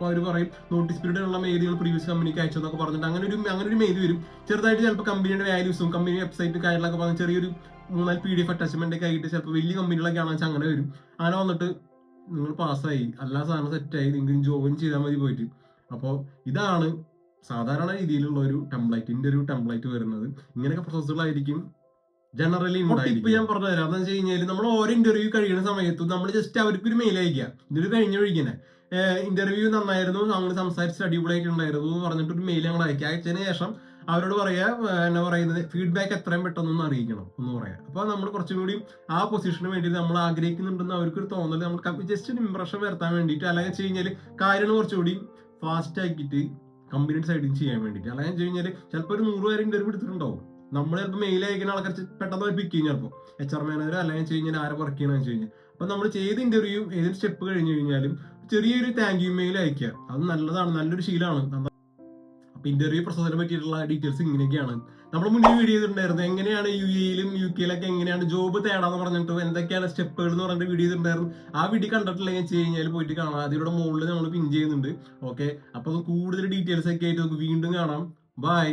അവർ പറയും നോട്ടീസ് പീരീഡ് ഉള്ള മെയിലുകൾ പ്രീവിയസ് കമ്പനിക്ക് അയച്ചെന്നൊക്കെ പറഞ്ഞിട്ട് അങ്ങനെ ഒരു മെയിൽ വരും. ചെറുതായിട്ട് ചിലപ്പോൾ കമ്പനിയുടെ വാല്യൂസും കമ്പനി വെബ്സൈറ്റ് കാര്യങ്ങളൊക്കെ പറഞ്ഞ് ചെറിയൊരു 3-4 PDF അറ്റാച്ച്മെന്റ് ഒക്കെ ആയിട്ട് ചിലപ്പോൾ വലിയ കമ്പനികളൊക്കെ ആണെന്ന് വെച്ചാൽ അങ്ങനെ വരും. അങ്ങനെ വന്നിട്ട് നിങ്ങൾ പാസ്സായി, എല്ലാ സാധനം സെറ്റായി, നിങ്ങൾക്ക് ജോയിൻ ചെയ്താൽ മതി പോയിട്ട്. അപ്പോൾ ഇതാണ് സാധാരണ രീതിയിലുള്ള ഒരു ടെംപ്ലേറ്റ്, ഇന്റർവ്യൂ ടെംപ്ലേറ്റ് വരുന്നത്. ഇങ്ങനെയൊക്കെ പ്രോസസ്സുകളായിരിക്കും ജനറലി ഉണ്ടായിരിക്കും. ഇപ്പൊ ഞാൻ പറഞ്ഞു തരാം. എന്താണെന്ന് വെച്ച് കഴിഞ്ഞാൽ നമ്മൾ ഓരോ ഇന്റർവ്യൂ കഴിയുന്ന സമയത്തും നമ്മൾ ജസ്റ്റ് അവർക്ക് ഒരു മെയിൽ അയക്കുക, ഇതൊരു കഴിഞ്ഞ ഒഴിക്കണേ ഇന്റർവ്യൂ നന്നായിരുന്നു, ഞങ്ങൾ സംസാരിച്ച് അടിപൊളിയായിട്ടുണ്ടായിരുന്നു എന്ന് പറഞ്ഞിട്ട് ഒരു മെയിൽ ഞങ്ങൾ അയക്കുക. അയച്ചതിന് ശേഷം അവരോട് പറയാ എന്നാ പറയുന്നത് ഫീഡ്ബാക്ക് എത്രയും പെട്ടെന്നൊന്ന് അറിയിക്കണം എന്ന് പറയാം. അപ്പൊ നമ്മൾ കുറച്ചും കൂടി ആ പൊസിഷന് വേണ്ടി നമ്മൾ ആഗ്രഹിക്കുന്നുണ്ടെന്ന് അവർക്കൊരു തോന്നൽ, നമ്മൾ ജസ്റ്റ് ഒരു ഇംപ്രഷൻ വരുത്താൻ വേണ്ടിയിട്ട്, അല്ലെങ്കിൽ വെച്ച് കഴിഞ്ഞാൽ കാര്യങ്ങൾ കുറച്ചുകൂടി ഫാസ്റ്റ് ആക്കിയിട്ട് കമ്പനിയുടെ സൈഡിൽ ചെയ്യാൻ വേണ്ടിയിട്ട്. അല്ലെങ്കിൽ വെച്ച് കഴിഞ്ഞാൽ ചിലപ്പോൾ ഒരു 100 പേര് ഇന്റർവ്യൂ എടുത്തിട്ടുണ്ടാവും. നമ്മൾ ചിലപ്പോൾ മെയിൽ അയക്കുന്ന ആൾക്കാർ പെട്ടെന്ന് പിക്ക് ചെയ്യും, ചിലപ്പോൾ HR മാനേജർ അല്ലെങ്കിൽ വെച്ച് കഴിഞ്ഞാൽ ആരെ വർക്ക് ചെയ്യണമെന്ന് വെച്ച് കഴിഞ്ഞാൽ. അപ്പൊ നമ്മൾ ചെയ്ത ഇന്റർവ്യൂ ഏതൊരു സ്റ്റെപ്പ് കഴിഞ്ഞ് കഴിഞ്ഞാലും ചെറിയൊരു താങ്ക് യു മെയിൽ അയക്കുക. അത് നല്ലതാണ്, നല്ലൊരു ശീലമാണ്. അപ്പൊ ഇന്റർവ്യൂ പ്രോസസിനെ പറ്റിയിട്ടുള്ള ഡീറ്റെയിൽസ് ഇങ്ങനെയൊക്കെയാണ്. നമ്മൾ മുന്നേ വീഡിയോ ചെയ്തിട്ടുണ്ടായിരുന്നു എങ്ങനെയാണ് UAE-ലും UK-ലൊക്കെ എങ്ങനെയാണ് ജോബ് തേടാന്ന് പറഞ്ഞിട്ട് എന്തൊക്കെയാണ് സ്റ്റെപ്പുകൾ എന്ന് പറഞ്ഞിട്ട് വീഡിയോ ചെയ്തിട്ടുണ്ടായിരുന്നു. ആ വീഡിയോ കണ്ടിട്ടില്ലെങ്കിൽ വെച്ച് കഴിഞ്ഞാൽ പോയിട്ട് കാണാം. അതിലൂടെ മുകളിൽ നമ്മൾ പിൻ ചെയ്യുന്നുണ്ട്. ഓക്കെ, അപ്പൊ കൂടുതൽ ഡീറ്റെയിൽസ് ഒക്കെ ആയിട്ട് നമുക്ക് വീണ്ടും കാണാം. ബൈ.